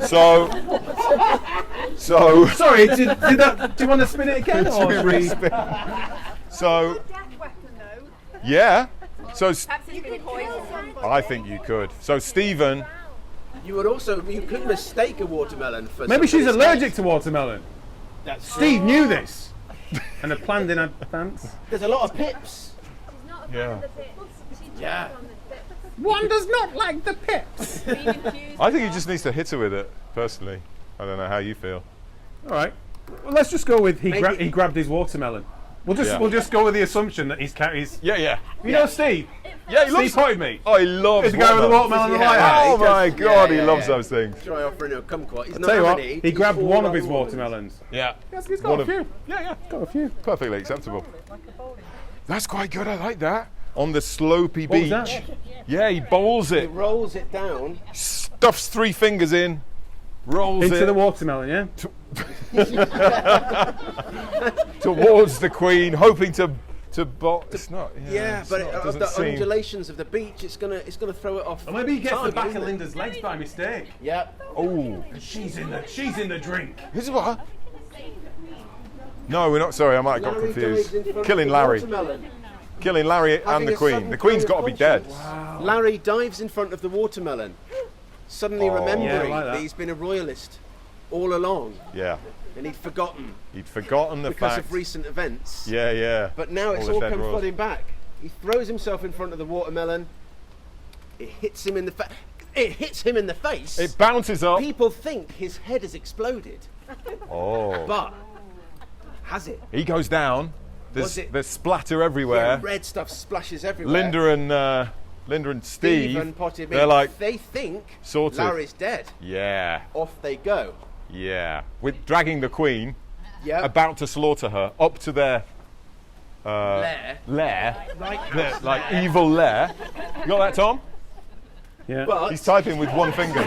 So. Sorry, did that? Do you want to spin it again? Or So. Death weapon though. Yeah. So Perhaps it's been poisoned. I think you could. So Stephen. You could mistake a watermelon for. Maybe she's something allergic to watermelon. That's Steve knew this and had planned in advance. There's a lot of pips. Yeah. Yeah. One does not like the pips. I think he just needs to hit her with it. Personally, I don't know how you feel. All right. Well, let's just go with he Maybe- grabbed his watermelon. We'll Yeah. just go with the assumption that he's Yeah. You know Steve. Yeah, he Steve loves. pointed me. Oh, he loves. He's the guy with the watermelon and the light hat. Oh he my does. God, Yeah, he loves yeah. those things. Try offering a kumquat. He's I'll not tell you what, having it. he He's grabbed all one of over his the watermelons. Yeah. He's got One a of- few. Yeah. Got a few. Perfectly acceptable. That's quite good. I like that. On the slopey What was beach. that? Yeah, he bowls He it. rolls it down. Stuffs 3 fingers in. Rolls Into it the watermelon, yeah? towards the Queen, hoping to bowl. It's not. Yeah, it's but not, it of doesn't the seem. undulations of the beach, it's gonna throw it off. Or maybe he gets the target, back isn't of it? Linda's legs by mistake. Yeah. Oh, She's in the drink. this is what? No, we're not. Sorry, I might have got Larry confused. dives in front of Killing the Larry. watermelon. Killing Larry Having and the a Queen. sudden The Queen's flow got to of be dead. conscience. Larry dives in front of the watermelon, suddenly Oh. remembering Yeah, I like that. that he's been a royalist all along, Yeah. and he'd forgotten He'd forgotten the because fact. of recent events. Yeah. But now it's the all dead come royals. flooding back. He throws himself in front of the watermelon. It hits him in the face. It hits him in the face. It bounces up. People think his head has exploded, Oh. but has it? He goes down. Was it- There's splatter everywhere. Yeah, red stuff splashes everywhere. Linda and Steve. and Potty They're like, they think sorted. Larry's dead. yeah, Off they go. with dragging the Queen, Yeah. about to slaughter her, up to their Lair. their, like evil lair. You got that, Tom? Yeah. But He's typing with one finger.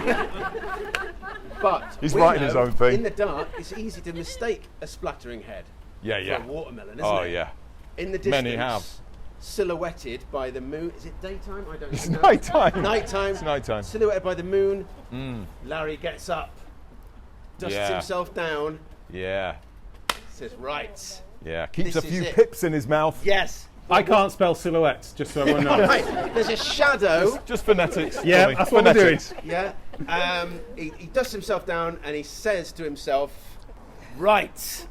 He's we writing know his own thing. In the dark, it's easy to mistake a splattering head Yeah. for a watermelon, isn't Oh it? yeah. In the distance, Many have. silhouetted by the moon. Is it daytime? I don't know. It's nighttime. Nighttime. It's nighttime. Silhouetted by the moon. Larry gets up. dusts himself down, Yeah. says, right. Yeah. Keeps a This is few it. pips in his mouth. Yes. I can't spell silhouettes, just so everyone knows. Right. There's a shadow. Just phonetics. Yeah, Tommy. that's what we're doing. Phonetics. Yeah. He dusts himself down and he says to himself, right,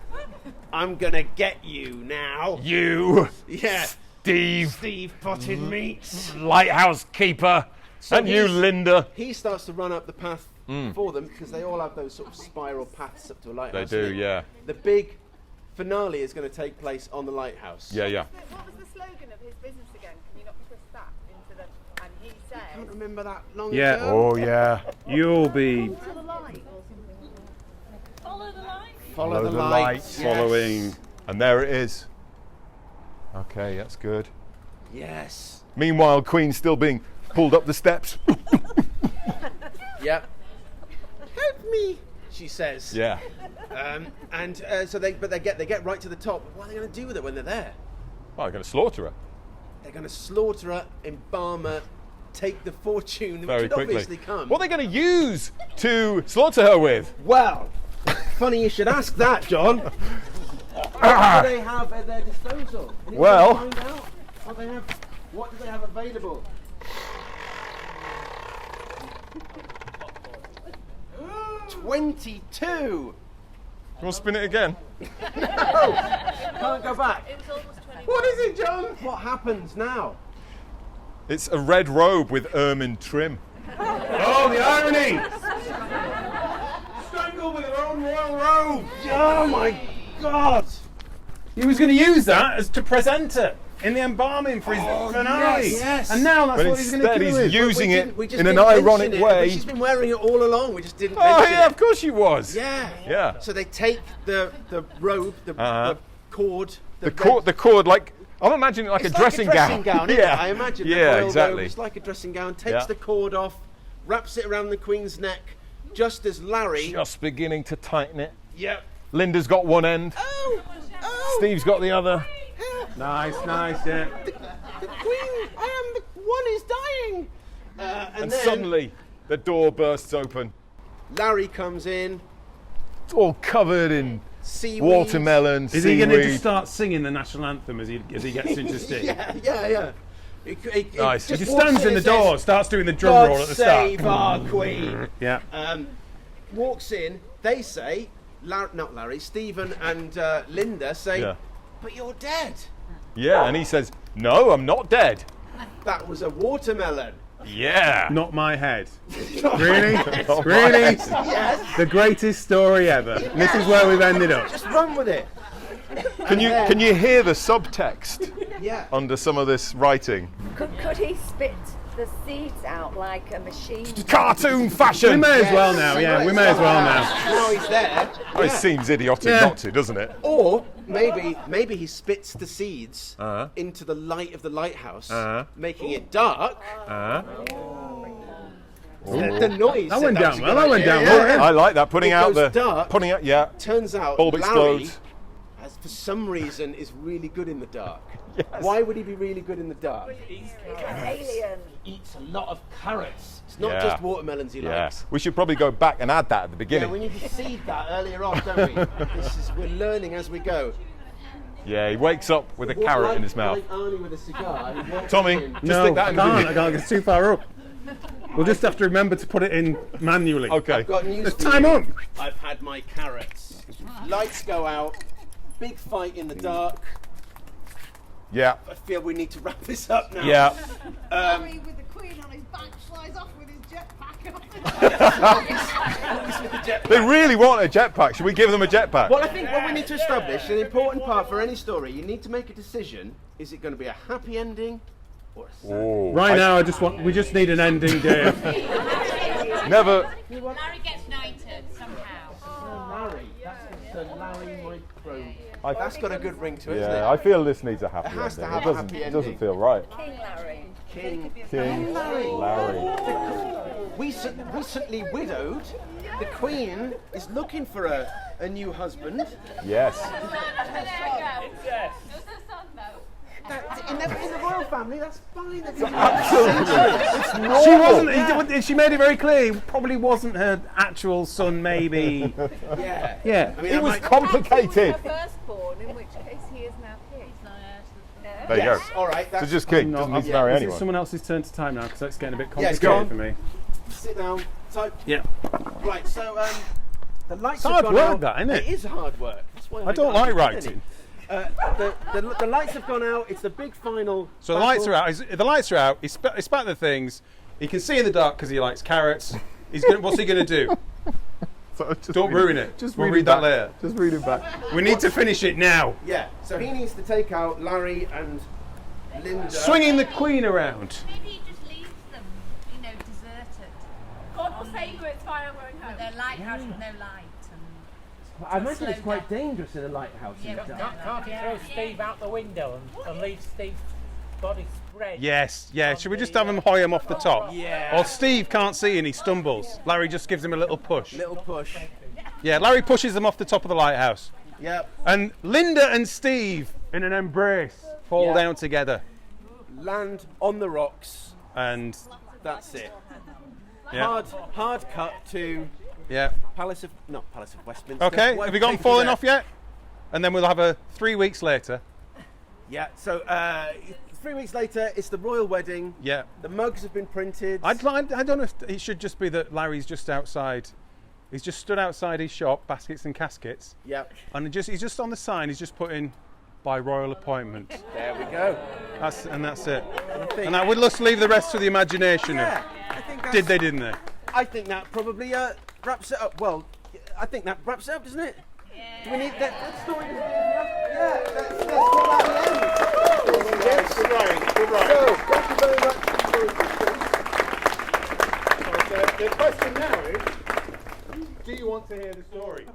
I'm going to get you now. You, Yeah. Steve, potted meats. lighthouse keeper, So and you, he's- Linda. He starts to run up the path for them because they all have those sort of spiral paths up to a lighthouse. They do, and yeah. The big finale is going to take place on the lighthouse. Yeah, yeah. What was the slogan of his business again? Can you not twist that into the... And he I can't said... remember that long Yeah. ago. Oh, yeah. You'll be To the light or something. Follow the light. Follow the light. light. Yes. following. And there it is. Okay, that's good. Yes. Meanwhile, Queen's still being pulled up the steps. Yep. Help me, she says. Yeah. So they get right to the top. What are they going to do with it when they're there? Well, they're going to slaughter her They're going to slaughter her, embalm her, take the fortune, which very would quickly. obviously come. What are they going to use to slaughter her with? Well, funny you should ask that, John. What do they have at their disposal? Anyone Well- find out what do they have available? $22. You want to spin it again? Can't go back. It was almost 20. What is it, John? What happens now? It's a red robe with ermine trim. Oh, the irony! Strangled with her own royal robe. Oh my God! He was going to use that as to present it in the embalming for his finale. yes. And now that's But what he's going to instead do. he's with. using it We just in an didn't mention ironic it, way. but she's been wearing it all along. We just didn't Oh, mention yeah, it. of course she was. Yeah. Yeah. So they take the robe, the cord, The cord, like, I'm imagining it like It's a dressing gown. Isn't it? I imagine. The Yeah, royal exactly. robe is like a dressing gown. Takes Yeah. the cord off, wraps it around the Queen's neck, just as Larry. Just beginning to tighten it. Yep. Linda's got one end. Oh. Steve's got the other. Nice, yeah. The Queen. I am the one who's dying. And then Suddenly, the door bursts open. Larry comes in. It's all covered in Seaweed. watermelon, Is he going to seaweed. just start singing the national anthem as he gets into Steve? Yeah. He Nice. just He walks stands in the and says, door, starts doing the drum God roll at the save start. our Queen. Yeah. Walks in. They say, not Larry, Stephen and Linda say, Yeah. but you're dead. Yeah, and he says, "No, I'm not dead." That was a watermelon. Yeah. Not my head. Really? Really? Yes. The greatest story ever. And this is where we've ended up. Just run with it. Can you hear the subtext Yeah. under some of this writing? Could he spit the seeds out like a machine? Cartoon fashion. We may as well now, yeah, we may as well now. Now he's there. Oh, it seems idiotic Yeah. not to, doesn't it? Or maybe he spits the seeds into the light of the lighthouse, making it dark. The noise. That went was down a well, good that went idea, down yeah. well, yeah. I like that. Putting It out goes the dark. putting out. Yeah. Turns out Bulb Larry, explodes. for some reason, is really good in the dark. Why would he be really good in the dark? Alien. Eats a lot of carrots. It's not Yeah. just watermelons he Yeah. likes. We should probably go back and add that at the Yeah, beginning. we need to seed that earlier on, don't we? We're learning as we go. Yeah, he wakes up with a carrot in his mouth. Like Arnie with a cigar. He walks Tommy, in. just No, stick that I in can't. the It's too far up. We'll just have to remember to put it in manually. Okay. Got news There's for time you. up. I've had my carrots. Lights go out. Big fight in the dark. Yeah. I feel we need to wrap this up now. Yeah. Harry with the Queen on his back flies off with his jetpack. Always with the jetpack. They really want a jetpack. Should we give them a jetpack? Well, I think what we need to establish, an important part for any story, you need to make a decision. Is it going to be a happy ending or a sad ending? Right now, we just need an ending, Dave. Never. Larry gets knighted somehow. Larry. That's the Larry micro. That's got a good ring to it, Yeah, isn't I it? feel this needs a happy It has to ending. have It a doesn't. happy It doesn't ending. feel right. King Larry. King Larry. recently widowed. The Queen is looking for a new husband. Yes. There you go. Just the sun though. In the royal family, that's fine. She wasn't. She made it very clear. He probably wasn't her actual son. Maybe. Yeah. Yeah. I mean, It was He complicated. was her firstborn, in which case he is now king. There you go. All right. So just king. Doesn't need to marry Is it anyone. someone else's turn to time now? Because that's getting a bit Yes, complicated go on. for me. Sit down. So, Yeah. right. So, the lights It's have hard gone work, out. that, isn't it? It is hard work. That's why I don't like writing. The lights have gone out. It's the big final. So the lights are out. The lights are out. He spat the things. He can see in the dark because he likes carrots. What's he going to do? So just Don't read ruin it. Just We'll read read it that back. later. Just read it back. We need to finish it now. Yeah. So he needs to take out Larry and Linda. Swinging the queen around. Maybe he just leaves them, deserted. God forsake you, it's fire going home. Their lighthouse with no light. I imagine it's quite dangerous in a lighthouse. Yeah, in the but dark. Can't he throw Steve out the window and leave Steve's body spread? Yes, yeah. Should we just have him hoy him off the top? Yeah. Or Steve can't see and he stumbles. Larry just gives him a little push. Little push. Yeah, Larry pushes them off the top of the lighthouse. Yep. And Linda and Steve, in an embrace, fall down together. Land on the rocks. And That's it. yeah, Hard cut to yeah. Palace of Westminster. Okay, Won't have you gotten take falling there. off yet? And then we'll have a 3 weeks later. Yeah. So 3 weeks later, it's the royal wedding. Yeah. The mugs have been printed. I don't know if it should just be that Larry's just outside. He's just stood outside his shop, baskets and caskets. Yep. And he's just on the sign. He's just put in by royal appointment. There we go. That's it. And I would just leave the rest to the imagination. Yeah. I think that's, Did they? Didn't they? I think that probably wraps it up. Well, I think that wraps it up, doesn't it? Yeah. Do we need that story? Yeah. That's what that ends. Yes. Good writing. Good writing. So, thank you very much. The question now is, do you want to hear the story?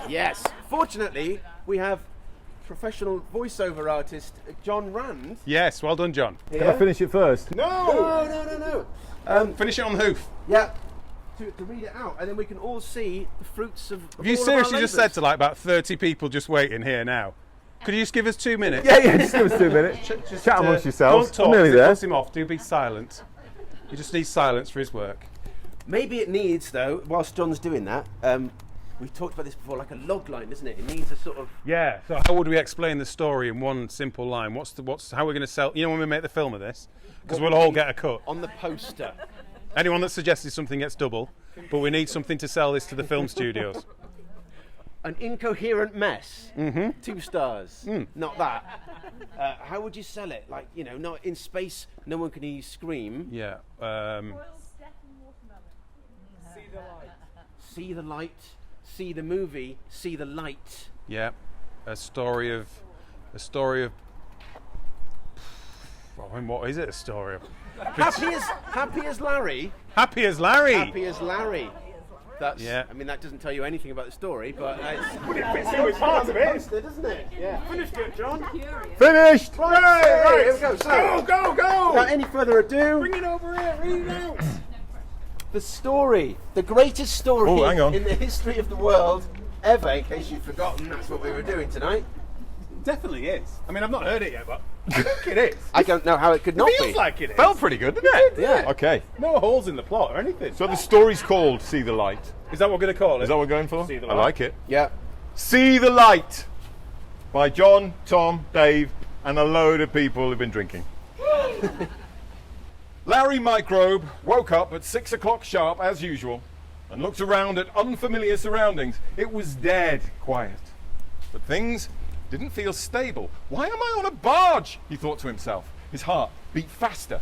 Yes. Fortunately, we have professional voiceover artist John Rand. Yes. Well done, John. Can I finish it first? No. Finish it on the hoof. Yeah. To read it out, and then we can all see the fruits of. Have you seriously just said to like about 30 people just waiting here now? Could you just give us 2 minutes? Yeah, just give us 2 minutes. Chat amongst yourselves. Don't talk. I'm nearly It there. puts him off. Do be silent. He just needs silence for his work. Maybe it needs, though, whilst John's doing that. We talked about this before, like a log line, doesn't it? It needs a sort of. Yeah. So how would we explain the story in one simple line? How we're going to sell? You know, when we make the film of this, because we'll all get a cut. On the poster. Anyone that suggested something gets double, but we need something to sell this to the film studios. An incoherent mess. 2 stars. Not that. How would you sell it? Like, not in space, no one can hear you scream. Yeah. See the light, see the movie, see the light. Yeah. A story of. Well, what is it? A story of. Happy as Larry. Happy as Larry. Happy as Larry. That's. Yeah. I mean, that doesn't tell you anything about the story, but It fits in with part of it. poster, doesn't it? Yeah. Finished it, John. Finished. Right, here we go. So, Go. without any further ado, Bring it over here. Read it out. the story, the greatest story Oh, hang on. in the history of the world ever. In case you've forgotten, that's what we were doing tonight. Definitely is. I mean, I've not heard it yet, but I think it is. I don't know how it could not feels be. like it is. Felt pretty good, didn't it? Yeah. Okay. No holes in the plot or anything. So the story's called See the Light. Is that what we're going to call it? Is that what we're going for? See the I Light. like it. Yeah. See the Light by John, Tom, Dave, and a load of people who've been drinking. Larry Microbe woke up at 6 o'clock sharp as usual and looked around at unfamiliar surroundings. It was dead quiet. But things didn't feel stable. Why am I on a barge? He thought to himself. His heart beat faster.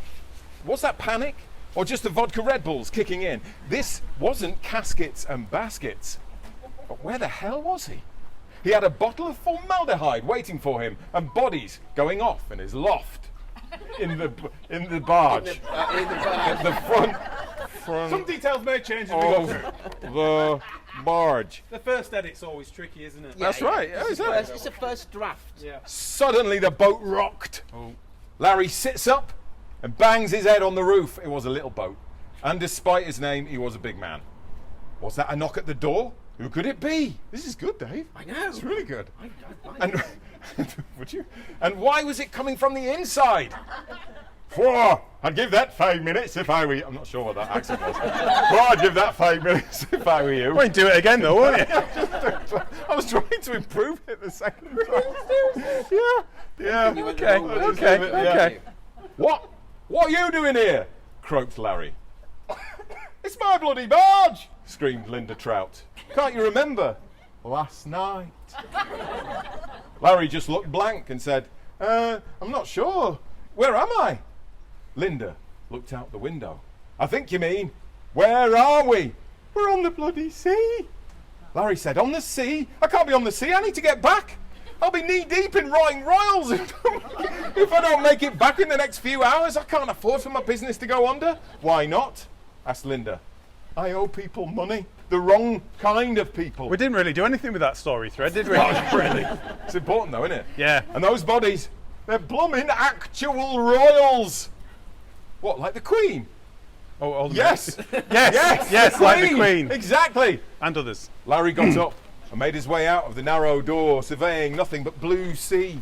Was that panic? Or just the vodka Red Bulls kicking in? This wasn't caskets and baskets. But where the hell was he? He had a bottle of formaldehyde waiting for him and bodies going off in his loft. In the barge. In the front Some details may change as we of go through. the barge. The first edit's always tricky, isn't it? That's right. Yeah, is that? It's a first draft. Yeah. Suddenly the boat rocked. Larry sits up and bangs his head on the roof. It was a little boat. And despite his name, he was a big man. Was that a knock at the door? Who could it be? This is good, Dave. I know. It's really good. I And would you? And why was it coming from the inside? Whoa, I'd give that 5 minutes if I were you. I'm not sure what that accent was. Whoa, I'd give that 5 minutes if I were you. Won't do it again though, won't you? I was trying to improve it the second time. Yeah. Okay. What are you doing here? Croaked Larry. It's my bloody barge! Screamed Linda Trout. Can't you remember? Last night. Larry just looked blank and said, I'm not sure. Where am I? Linda looked out the window. I think you mean, where are we? We're on the bloody sea. Larry said, on the sea? I can't be on the sea. I need to get back. I'll be knee deep in rotting royals if I don't make it back in the next few hours. I can't afford for my business to go under. Why not? Asked Linda. I owe people money. The wrong kind of people. We didn't really do anything with that story thread, did we? Really? It's important though, isn't it? Yeah. And those bodies, they're blooming actual royals. What, like the Queen? Oh, yes. Yes, like the Queen. Exactly. And others. Larry got up and made his way out of the narrow door, surveying nothing but blue sea.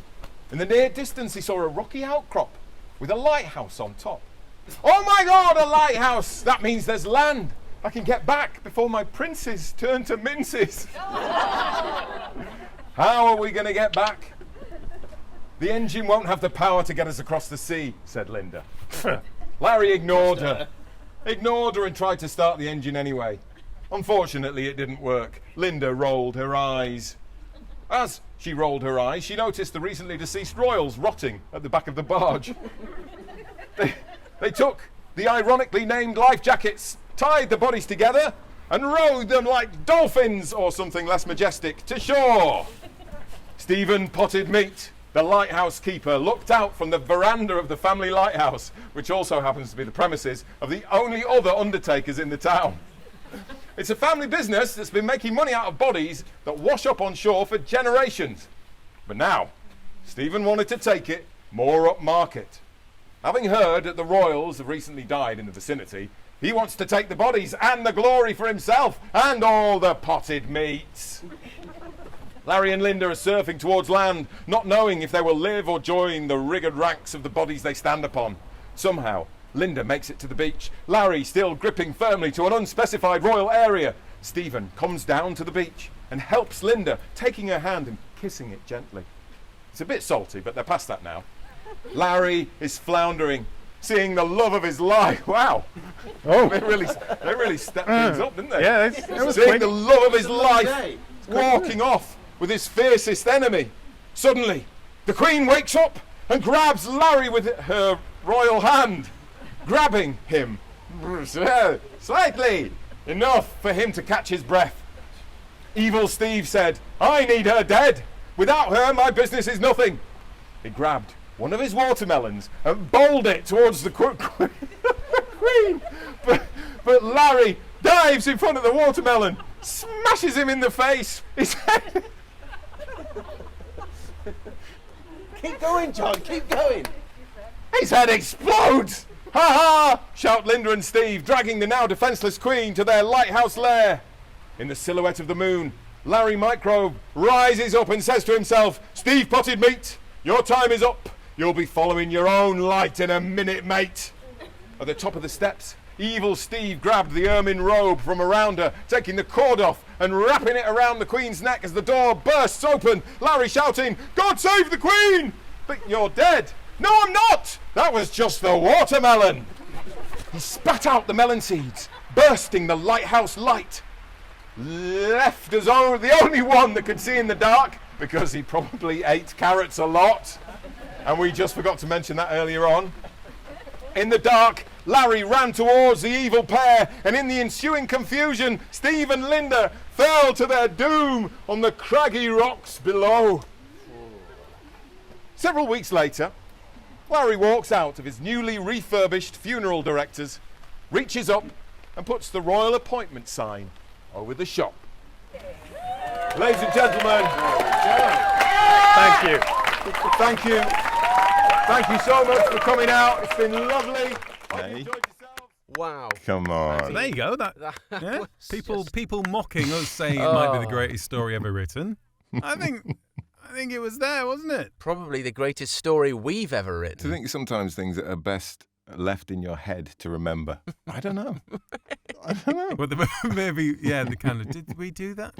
In the near distance, he saw a rocky outcrop with a lighthouse on top. Oh my God, a lighthouse! That means there's land. I can get back before my princes turn to minces. How are we going to get back? The engine won't have the power to get us across the sea, said Linda. Larry ignored her and tried to start the engine anyway. Unfortunately, it didn't work. Linda rolled her eyes. As she rolled her eyes, she noticed the recently deceased royals rotting at the back of the barge. They took the ironically named life jackets, tied the bodies together, and rowed them like dolphins or something less majestic to shore. Stephen Potted Meat, the lighthouse keeper, looked out from the veranda of the family lighthouse, which also happens to be the premises of the only other undertakers in the town. It's a family business that's been making money out of bodies that wash up on shore for generations. But now, Stephen wanted to take it more upmarket. Having heard that the royals have recently died in the vicinity, he wants to take the bodies and the glory for himself and all the potted meats. Larry and Linda are surfing towards land, not knowing if they will live or join the rigged ranks of the bodies they stand upon. Somehow, Linda makes it to the beach, Larry still gripping firmly to an unspecified royal area. Stephen comes down to the beach and helps Linda, taking her hand and kissing it gently. It's a bit salty, but they're past that now. Larry is floundering, seeing the love of his life. Wow. Oh, they really stepped things up, didn't they? Yeah, that was seeing quick. the love of his life, walking off with his fiercest enemy. Suddenly, the Queen wakes up and grabs Larry with her royal hand, grabbing him slightly enough for him to catch his breath. Evil Steve said, I need her dead. Without her, my business is nothing. He grabbed one of his watermelons and bowled it towards the Queen. But Larry dives in front of the watermelon, smashes him in the face. His head... Keep going, John, keep going. His head explodes! Ha ha! Shout Linda and Steve, dragging the now defenceless Queen to their lighthouse lair. In the silhouette of the moon, Larry Microbe rises up and says to himself, Steve Potted Meat, your time is up. You'll be following your own light in a minute, mate. At the top of the steps, Evil Steve grabbed the ermine robe from around her, taking the cord off and wrapping it around the Queen's neck as the door bursts open. Larry shouting, God save the Queen! But you're dead. No, I'm not! That was just the watermelon! He spat out the melon seeds, bursting the lighthouse light. Left as the only one that could see in the dark, because he probably ate carrots a lot. And we just forgot to mention that earlier on. In the dark, Larry ran towards the evil pair, and in the ensuing confusion, Steve and Linda fell to their doom on the craggy rocks below. Several weeks later, Larry walks out of his newly refurbished funeral directors, reaches up and puts the royal appointment sign over the shop. Ladies and gentlemen, Thank you. thank you. Thank you so much for coming out. It's been lovely. Hope you enjoyed yourselves. Wow. Come on. So there you go. That yeah? People mocking us saying it might be the greatest story ever written. I think it was there, wasn't it? Probably the greatest story we've ever written. Do you think sometimes things are best left in your head to remember? I don't know. Well, maybe, yeah, the kind of, did we do that?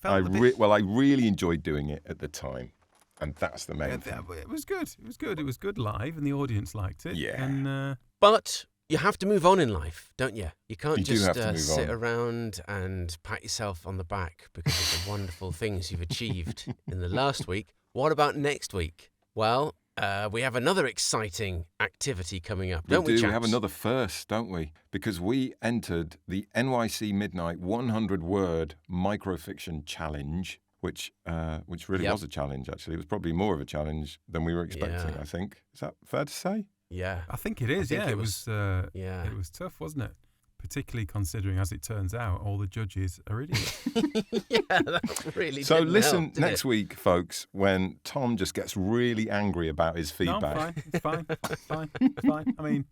I really enjoyed doing it at the time, and that's the main thing. It was good. It was good. It was good live, and the audience liked it. Yeah. And, but you have to move on in life, don't you? You can't You do just have to move sit on. around and pat yourself on the back because of the wonderful things you've achieved in the last week. What about next week? Well, we have another exciting activity coming up, don't we, chaps? We have another first, don't we? Because we entered the NYC Midnight 100-word microfiction challenge, which really was a challenge, actually. It was probably more of a challenge than we were expecting, I think. Is that fair to say? Yeah. I think it is, It was tough, wasn't it? Particularly considering, as it turns out, all the judges are idiots. Yeah, that really So didn't listen help, did next it? week, folks, when Tom just gets really angry about his feedback. No, it's fine. It's fine. I mean...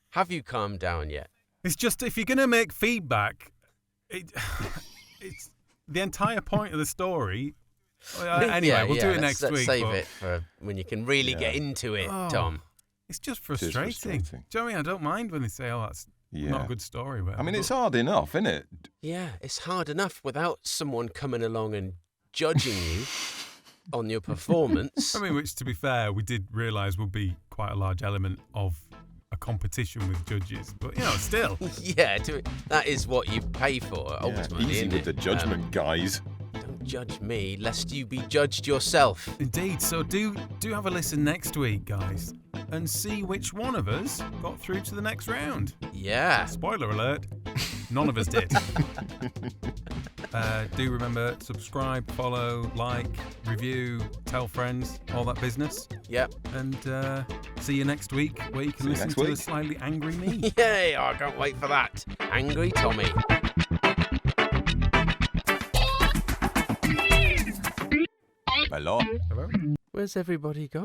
Have you calmed down yet? It's just, if you're going to make feedback, it's the entire point of the story. Anyway, we'll do it next week. Let's save it for when you can really get into it, Tom. It's just frustrating. Do you know what I mean? I don't mind when they say, that's not a good story. Whatever, I mean, it's hard enough, isn't it? Yeah, it's hard enough without someone coming along and judging you on your performance. I mean, which, to be fair, we did realise would be quite a large element of a competition with judges. But, still. Yeah, that is what you pay for, ultimately. Easy isn't with it? the judgment, guys. Don't judge me, lest you be judged yourself. Indeed. So do have a listen next week, guys, and see which one of us got through to the next round. Yeah. Spoiler alert, none of us did. Do remember, subscribe, follow, like, review, tell friends, all that business. Yep. And see you next week, where you can listen to a slightly angry me. Yay! I can't wait for that. Angry Tommy. Hello. Where's everybody gone?